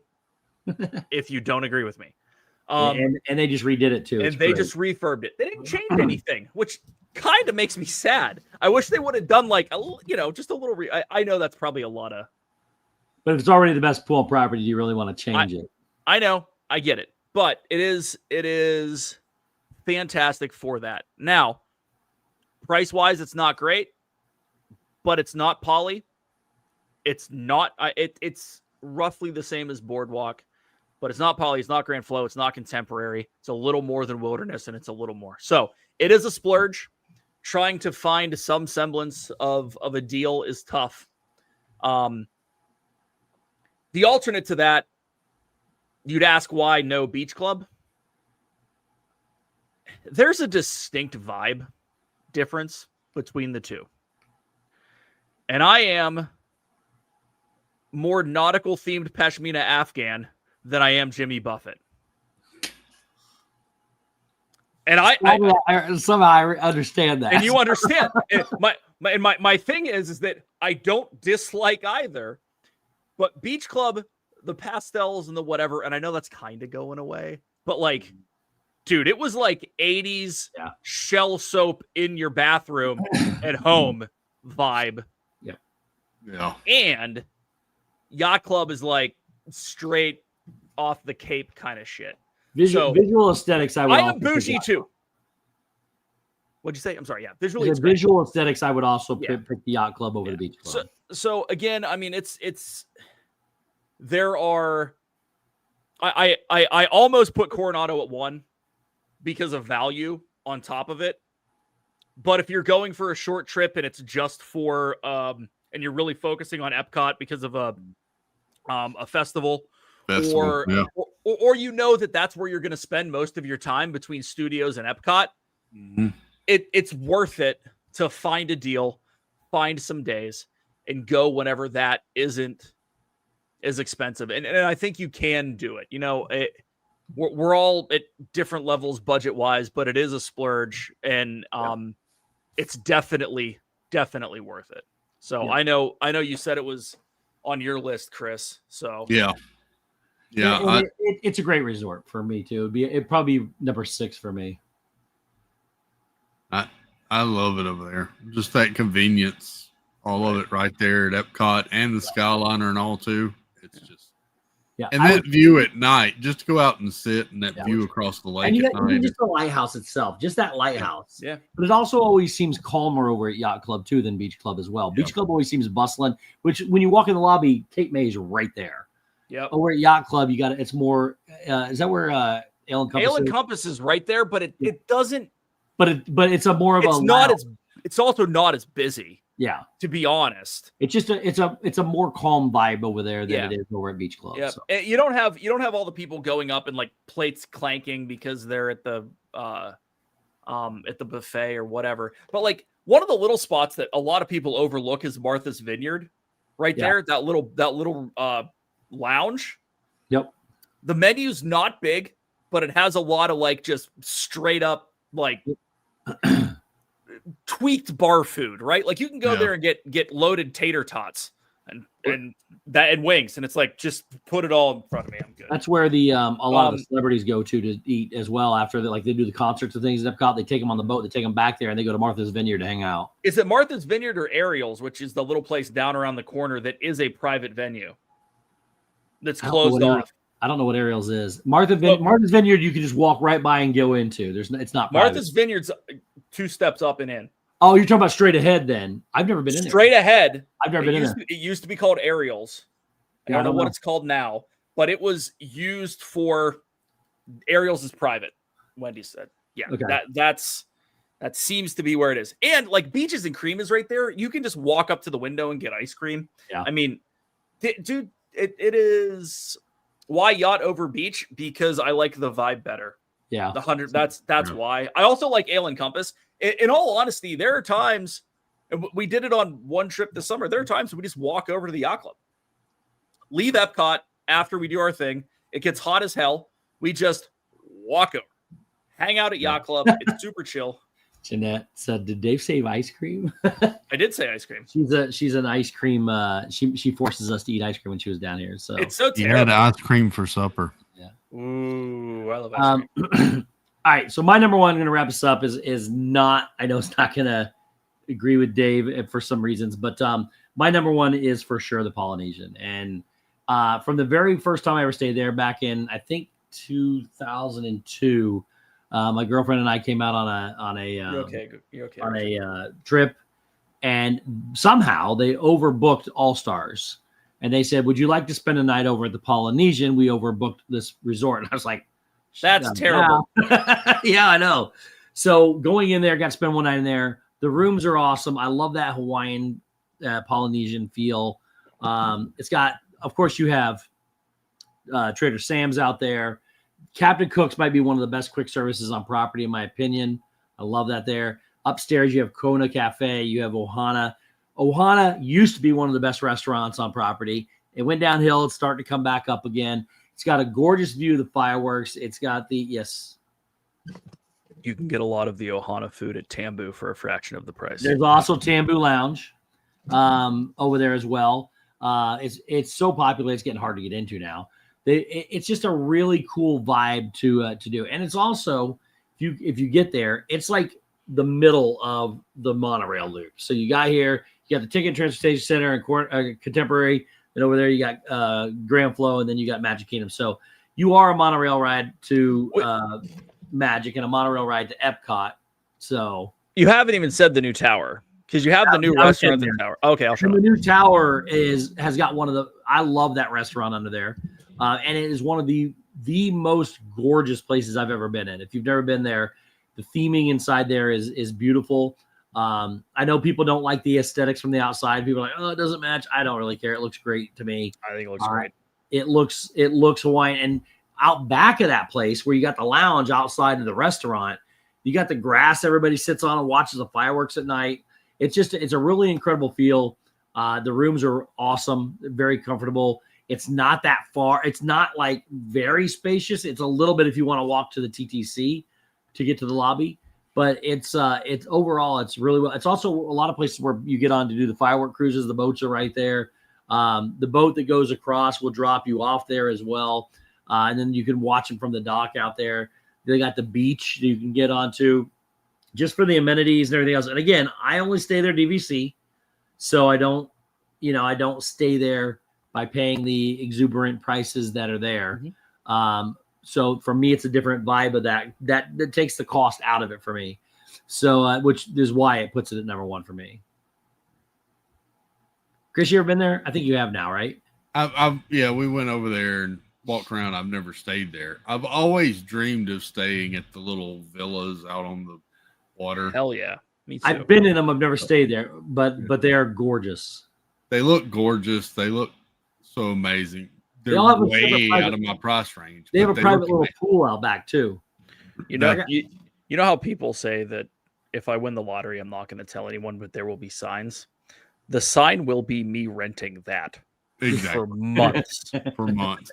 if you don't agree with me. And they just redid it too. And they just refurbed it. They didn't change anything, which kind of makes me sad. I wish they would have done just a little. I know that's probably a lot of. But if it's already the best pool on property, do you really want to change it? I know, I get it, but it is fantastic for that. Now, price wise, it's not great, but it's not Poly. It's not. It's roughly the same as Boardwalk. But it's not Poly, it's not Grand Flow, it's not Contemporary. It's a little more than Wilderness, and it's a little more. So it is a splurge. Trying to find some semblance of a deal is tough. The alternate to that, you'd ask why no beach club. There's a distinct vibe difference between the two. And I am more nautical-themed Pashmina Afghan than I am Jimmy Buffett. And I somehow understand that. And you understand. my thing is that I don't dislike either, but Beach Club, the pastels and the whatever, and I know that's kind of going away, but dude, it was like 80s shell soap in your bathroom at home vibe. Yeah. Yeah. And Yacht Club is like straight off the Cape kind of shit. Visual aesthetics, I am bougie too. What'd you say? I'm sorry. Yeah, visually. Visual aesthetics, I would also pick the Yacht Club over the Beach Club. So again, I mean, there are. I almost put Coronado at 1 because of value on top of it. But if you're going for a short trip and it's just for and you're really focusing on Epcot because of a festival. Or you know that's where you're going to spend most of your time between studios and Epcot. Mm-hmm. It's worth it to find a deal, find some days, and go whenever that isn't as expensive. And I think you can do it. You know, we're all at different levels budget wise, but it is a splurge, and it's definitely worth it. So I know you said it was on your list, Chris. So yeah. It's a great resort for me too. It'd probably be number 6 for me. I love it over there. Just that convenience, all of it right there at Epcot and the Skyliner and all too. It's just and that view at night. Just to go out and sit and that view across the lake and at night. Just the lighthouse itself, just that lighthouse. Yeah. But it also always seems calmer over at Yacht Club too than Beach Club as well. Beach Club always seems bustling. Which when you walk in the lobby, Cape May is right there. Yeah. Over at Yacht Club, you got it's more. Is that where Ale and Compass? Ale and Compass is right there, but it doesn't. but it's a more of it's a not loud, as it's also not as busy, yeah. to be honest. It's just it's a more calm vibe over there than Yeah. it is over at Beach Club. Yeah, So. you don't have all the people going up and like plates clanking because they're at the buffet or whatever. But like one of the little spots that a lot of people overlook is Martha's Vineyard, right there. That little lounge. Yep. The menu's not big, but it has a lot of like just straight up like tweaked bar food, right? Like you can go there and get loaded tater tots and wings, and it's like just put it all in front of me. I'm good. That's where the a lot of the celebrities go to eat as well after they do the concerts and things at Epcot. They take them on the boat, they take them back there, and they go to Martha's Vineyard to hang out. Is it Martha's Vineyard or Ariel's, which is the little place down around the corner that is a private venue that's closed off? I don't know what Ariel's is. Martha's Vineyard, you can just walk right by and go into. It's not private. Martha's Vineyard's 2 steps up and in. Oh, you're talking about straight ahead then. I've never been in there. Straight ahead. I've never been in there. It used to be called Ariel's. I don't know what it's called now, but it was used for Ariel's is private. Wendy said, yeah, okay. That seems to be where it is. And like Beaches and Cream is right there. You can just walk up to the window and get ice cream. Yeah. I mean, dude, it is why yacht over beach, because I like the vibe better. Yeah. The 100. That's why. I also like Ale and Compass. In all honesty, there are times, and we did it on one trip this summer. There are times we just walk over to the yacht club, leave Epcot after we do our thing. It gets hot as hell. We just walk over, hang out at yacht club. It's super chill. Jeanette said, "Did Dave save ice cream?" I did say ice cream. She's an ice cream. She forces us to eat ice cream when she was down here. So it's so terrible. You had ice cream for supper. Yeah. Ooh, I love ice cream. All right, so my number one, I'm going to wrap this up, is not, I know it's not going to agree with Dave for some reasons, but my number one is for sure the Polynesian. And from the very first time I ever stayed there back in, I think 2002, my girlfriend and I came out on a trip, and somehow they overbooked All-Stars. And they said, "Would you like to spend a night over at the Polynesian? We overbooked this resort." And I was like, that's terrible. Yeah, I know. So going in there, got to spend one night in there. The rooms are awesome. I love that Hawaiian Polynesian feel. It's got, of course, you have Trader Sam's out there. Captain Cook's might be one of the best quick services on property, in my opinion. I love that there. Upstairs, you have Kona Cafe. You have Ohana. Ohana used to be one of the best restaurants on property. It went downhill. It's starting to come back up again. It's got a gorgeous view of the fireworks. It's got yes. You can get a lot of the Ohana food at Tambu for a fraction of the price. There's also Tambu Lounge over there as well. It's so popular. It's getting hard to get into now. It's just a really cool vibe to do. And it's also, if you get there, it's like the middle of the monorail loop. So you got here, you got the Ticket Transportation Center and Contemporary. And over there, you got Grand Flow, and then you got Magic Kingdom. So you are a monorail ride to Magic and a monorail ride to Epcot. So you haven't even said the new tower, because you have the new restaurant at the tower. Okay, I'll show you. The new tower has got one of the. I love that restaurant under there, and it is one of the most gorgeous places I've ever been in. If you've never been there, the theming inside there is beautiful. I know people don't like the aesthetics from the outside. People are like, "Oh, it doesn't match." I don't really care. It looks great to me. I think it looks great. It looks Hawaiian. And out back of that place where you got the lounge outside of the restaurant, you got the grass everybody sits on and watches the fireworks at night. It's a really incredible feel. The rooms are awesome, very comfortable. It's not that far. It's not like very spacious. It's a little bit if you want to walk to the TTC to get to the lobby. But it's overall, it's really well. It's also a lot of places where you get on to do the firework cruises. The boats are right there. The boat that goes across will drop you off there as well. And then you can watch them from the dock out there. They got the beach that you can get onto just for the amenities and everything else. And again, I only stay there DVC. So I don't stay there by paying the exuberant prices that are there. Mm-hmm. So for me, it's a different vibe of that takes the cost out of it for me. So, which is why it puts it at number one for me. Chris, you ever been there? I think you have now, right? Yeah, we went over there and walked around. I've never stayed there. I've always dreamed of staying at the little villas out on the water. Hell yeah. Me too. I've been in them. I've never stayed there, but they are gorgeous. They look gorgeous. They look so amazing. They're all have a way separate private- out of my price range. They have but a private look little amazing. pool out back too. You know, you know how people say that if I win the lottery, I'm not going to tell anyone, but there will be signs. The sign will be me renting that Exactly. for months. For months.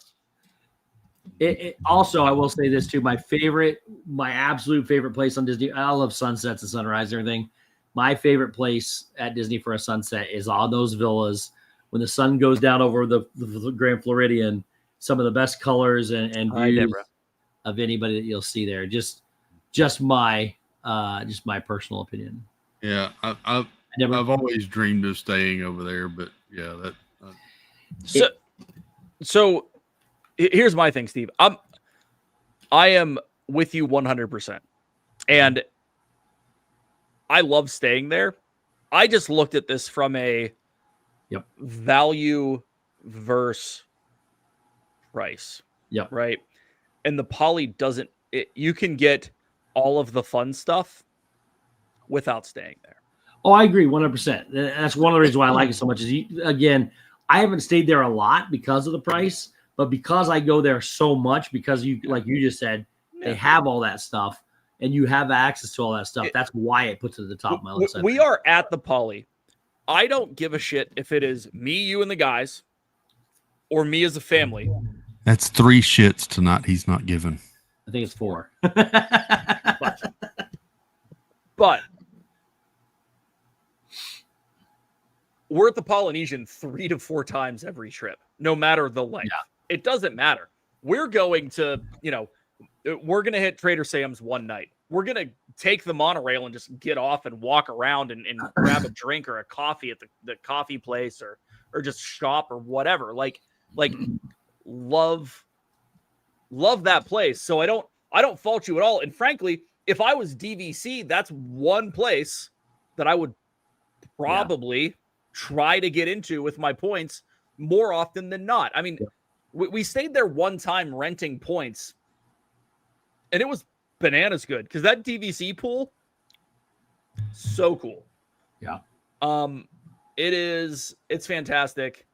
Also, I will say this too. My absolute favorite place on Disney. I love sunsets and sunrise and everything. My favorite place at Disney for a sunset is all those villas when the sun goes down over the Grand Floridian. Some of the best colors and views of anybody that you'll see there. Just my personal opinion. Yeah, I've always dreamed of staying over there, but yeah, that. So here's my thing, Steve. I am with you 100%, and I love staying there. I just looked at this from a value versus price. Yep. Right. And the Poly doesn't. You can get all of the fun stuff without staying there. Oh, I agree 100%. That's one of the reasons why I like it so much. Again, I haven't stayed there a lot because of the price, but because I go there so much, because like you just said, they have all that stuff and you have access to all that stuff. That's why it puts it at the top of my list. We are at the Poly. I don't give a shit if it is me, you, and the guys, or me as a family. That's 3 shits tonight. He's not giving. I think it's 4. But we're at the Polynesian 3 to 4 times every trip, no matter the length. Yeah. It doesn't matter. We're going to, we're going to hit Trader Sam's one night. We're going to take the monorail and just get off and walk around and grab a drink or a coffee at the coffee place or just shop or whatever. Like love that place. So I don't fault you at all. And frankly, if I was DVC, that's one place that I would probably try to get into with my points more often than not. I mean, we stayed there one time renting points, and it was bananas good because that DVC pool, so cool. Yeah. It's fantastic.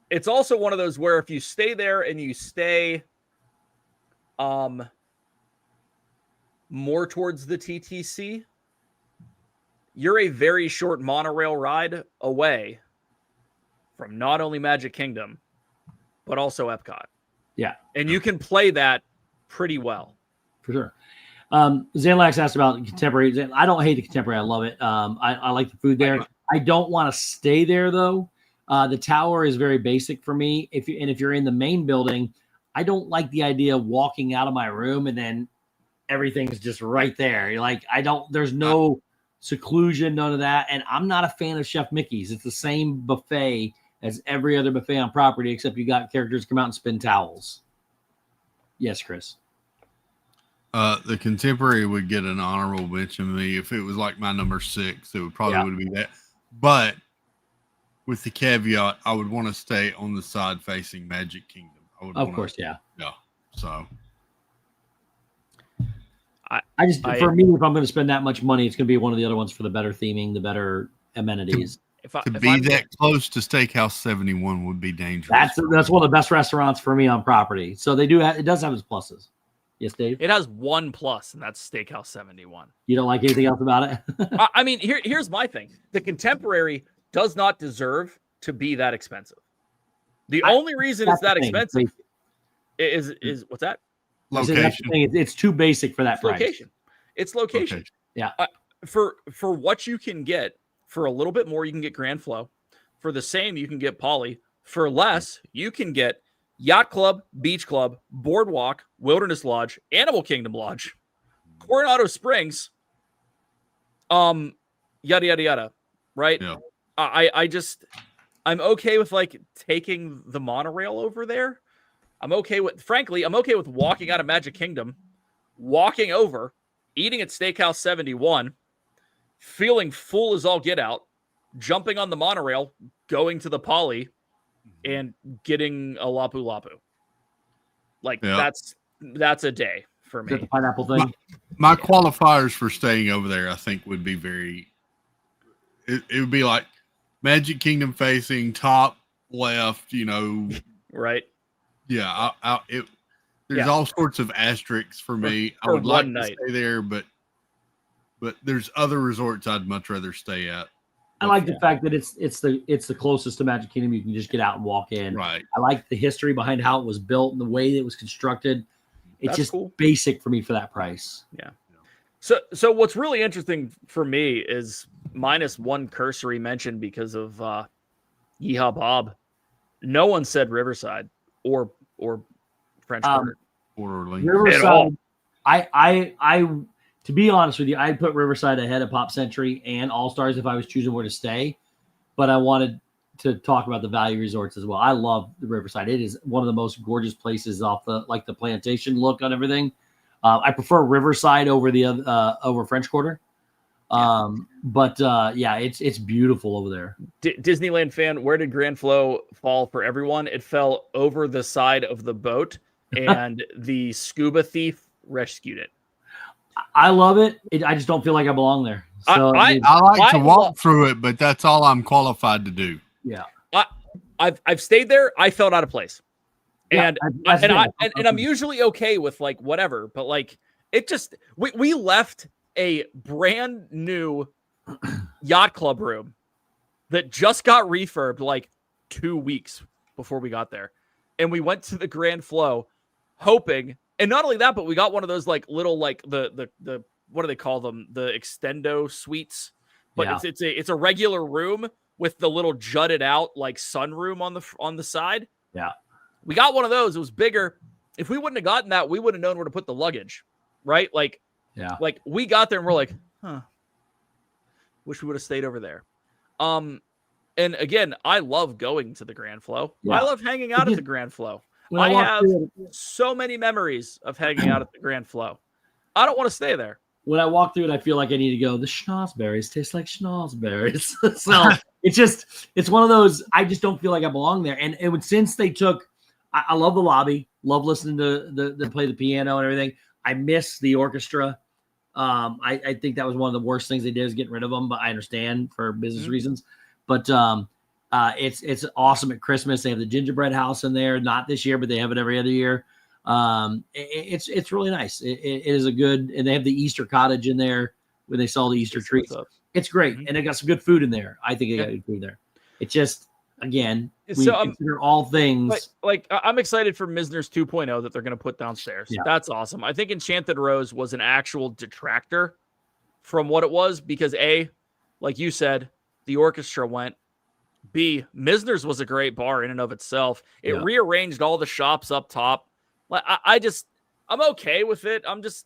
It's also one of those where if you stay there and you stay more towards the TTC, you're a very short monorail ride away from not only Magic Kingdom, but also Epcot. Yeah. And you can play that pretty well. For sure. Zanlax asked about contemporary. I don't hate the contemporary. I love it. I like the food there. I don't want to stay there though. The tower is very basic for me. If you're in the main building, I don't like the idea of walking out of my room and then everything's just right there. You're like, there's no seclusion, none of that. And I'm not a fan of Chef Mickey's. It's the same buffet as every other buffet on property, except you got characters come out and spin towels. Yes, Chris. The contemporary would get an honorable mention to me. If it was like my number 6, it would probably would be that. But with the caveat, I would want to stay on the side facing Magic Kingdom. Of course, yeah. So for me, if I'm going to spend that much money, it's going to be one of the other ones for the better theming, the better amenities. To be that close to Steakhouse 71 would be dangerous. That's one of the best restaurants for me on property. So it does have its pluses. Yes, Dave? It has one plus, and that's Steakhouse 71. You don't like anything else about it? I mean, here's my thing. The contemporary does not deserve to be that expensive. The only reason it's that expensive is what's that? Location. It's too basic for that price. Location. It's location. Yeah. For what you can get for a little bit more, you can get Grand Flow. For the same, you can get Poly. For less, you can get Yacht Club, Beach Club, Boardwalk, Wilderness Lodge, Animal Kingdom Lodge, Coronado Springs, yada yada yada. Right? Yeah. I'm okay with like taking the monorail over there. I'm okay with walking out of Magic Kingdom, walking over, eating at Steakhouse 71, feeling full as all get out, jumping on the monorail, going to the Poly, and getting a Lapu Lapu. Like that's a day for Is that the me. pineapple thing? My qualifiers for staying over there, I think, would be it would be like Magic Kingdom facing, top left, Right. Yeah. There's Yeah. all sorts of asterisks for me. I for would like one to night. stay there, but there's other resorts I'd much rather stay at. I like the fact that it's the closest to Magic Kingdom. You can just get out and walk in. Right. I like the history behind how it was built and the way that it was constructed. It's That's just cool. basic for me for that price. Yeah. So what's really interesting for me is minus one cursory mention because of Yeehaw Bob. No one said Riverside or French Quarter. Orleans. Riverside. I to be honest with you, I'd put Riverside ahead of Pop Century and All Stars if I was choosing where to stay. But I wanted to talk about the value resorts as well. I love the Riverside. It is one of the most gorgeous places off the plantation look on everything. I prefer Riverside over over French Quarter. But it's beautiful over there. Disneyland fan, where did Grand Flow fall for everyone? It fell over the side of the boat, and the scuba thief rescued it. I love it. I just don't feel like I belong there. So I like to walk through it, but that's all I'm qualified to do. Yeah. I've stayed there. I felt out of place. And Yeah, I'm usually okay with like whatever, but like it just we left a brand new yacht club room that just got refurbed like 2 weeks before we got there. And we went to the Grand Flow hoping, and not only that, but we got one of those like little like the what do they call them? The extendo suites. But it's a regular room with the little jutted out like sunroom on the side. Yeah. We got one of those. It was bigger. If we wouldn't have gotten that, we would have known where to put the luggage, right? Like we got there and we're like, wish we would have stayed over there. And again, I love going to the Grand Flow. Yeah. I love hanging out at the Grand Flow. I have so many memories of hanging out at the Grand Flow. I don't want to stay there. When I walk through it, I feel like I need to go, the schnozberries taste like schnozberries. So it's one of those, I just don't feel like I belong there. And since they took, I love the lobby, love listening to the play the piano and everything. I miss the orchestra. I think that was one of the worst things they did is getting rid of them, but I understand for business reasons. But it's awesome at Christmas. They have the gingerbread house in there, not this year, but they have it every other year. It's really nice. It is a good, and they have the Easter cottage in there where they sell the Easter trees. It's great, and they got some good food in there. I think they got good food there. It's just, again, we consider all things. Like I'm excited for Misner's 2.0 that they're going to put downstairs. Yeah. That's awesome. I think Enchanted Rose was an actual detractor from what it was because A, like you said, the orchestra went. B, Misner's was a great bar in and of itself. It rearranged all the shops up top. Like I'm okay with it. I'm just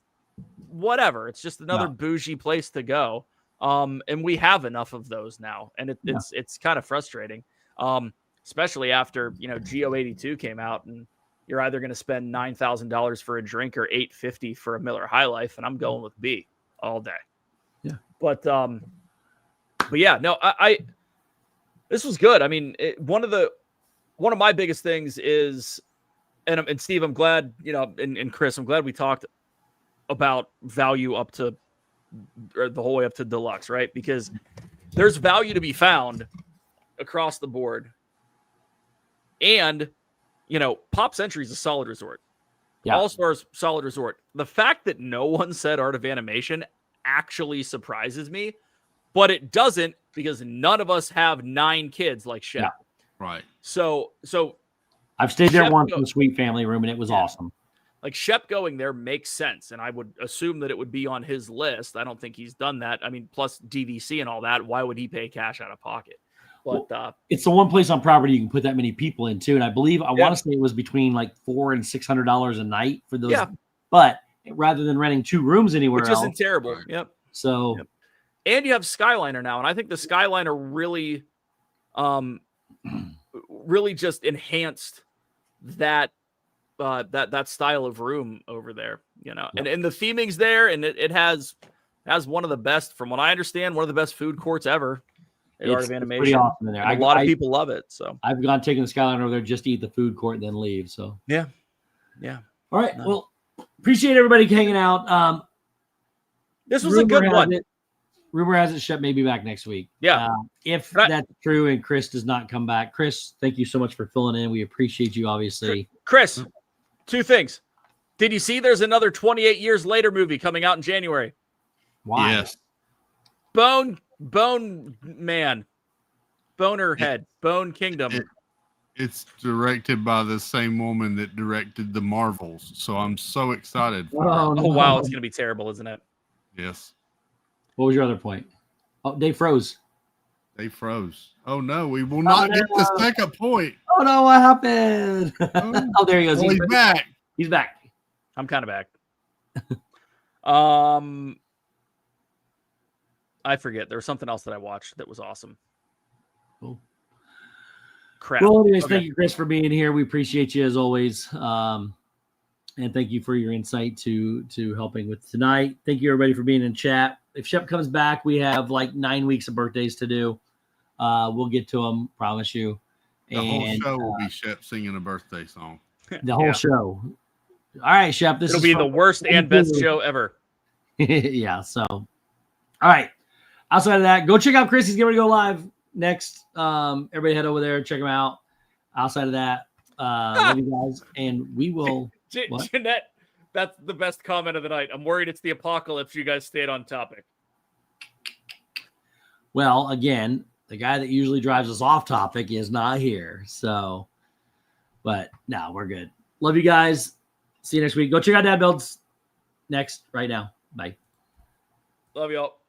whatever. It's just another bougie place to go. And we have enough of those now, and it's kind of frustrating. Especially after Geo82 came out, and you're either going to spend $9,000 for a drink or $850 for a Miller High Life, and I'm going with B all day. Yeah, but yeah, no, I this was good. I mean, one of my biggest things is. And Steve, I'm glad, and Chris, I'm glad we talked about value up to or the whole way up to deluxe, right? Because there's value to be found across the board. And, Pop Century is a solid resort. Yeah. All Stars, solid resort. The fact that no one said Art of Animation actually surprises me, but it doesn't because none of us have 9 kids like Shep. Yeah. Right. So I've stayed there once in the Sweet Family room, and it was awesome. Like Shep going there makes sense, and I would assume that it would be on his list. I don't think he's done that. I mean, plus DVC and all that. Why would he pay cash out of pocket? But it's the one place on property you can put that many people in too. And I believe I want to say it was between like $400 and $600 a night for those. Yeah. But rather than renting 2 rooms anywhere, which isn't terrible. Yep. So, and you have Skyliner now, and I think the Skyliner really just enhanced that style of room over there, and the theming's there, and it has one of the best, from what I understand, one of the best food courts ever at Art of Animation. Pretty awesome in there. A lot of people love it. So I've taken the Skyliner over there just to eat the food court and then leave. So yeah. All right. Well, appreciate everybody hanging out. This was a good one. Rumor has it Shep may be back next week. Yeah. If that's true and Chris does not come back, Chris, thank you so much for filling in. We appreciate you, obviously. Chris, two things. Did you see there's another 28 Years Later movie coming out in January? Why? Yes. Bone Man. Boner Head. Bone Kingdom. It's directed by the same woman that directed The Marvels. So I'm so excited for it. Oh, wow. It's going to be terrible, isn't it? Yes. What was your other point? Oh, Dave froze. They froze. Oh, no. We will not get the second point. Oh, no. What happened? Oh, there he goes. Oh, he's back. He's back. I'm kind of back. I forget. There was something else that I watched that was awesome. Cool. Crap. Well, anyways, thank you, Chris, for being here. We appreciate you as always. And thank you for your insight to helping with tonight. Thank you, everybody, for being in chat. If Shep comes back, we have like 9 weeks of birthdays to do. We'll get to them, promise you. The whole show will be Shep singing a birthday song. The whole show. All right, Shep. It'll be the worst and best show ever. Yeah. So, all right. Outside of that, go check out Chris. He's going to go live next. Everybody head over there, check him out. Outside of that, love you guys, and we will. Jeanette, that's the best comment of the night. I'm worried it's the apocalypse. You guys stayed on topic. Well, again, the guy that usually drives us off topic is not here. So, but no, we're good. Love you guys. See you next week. Go check out Dad Builds next right now. Bye. Love y'all.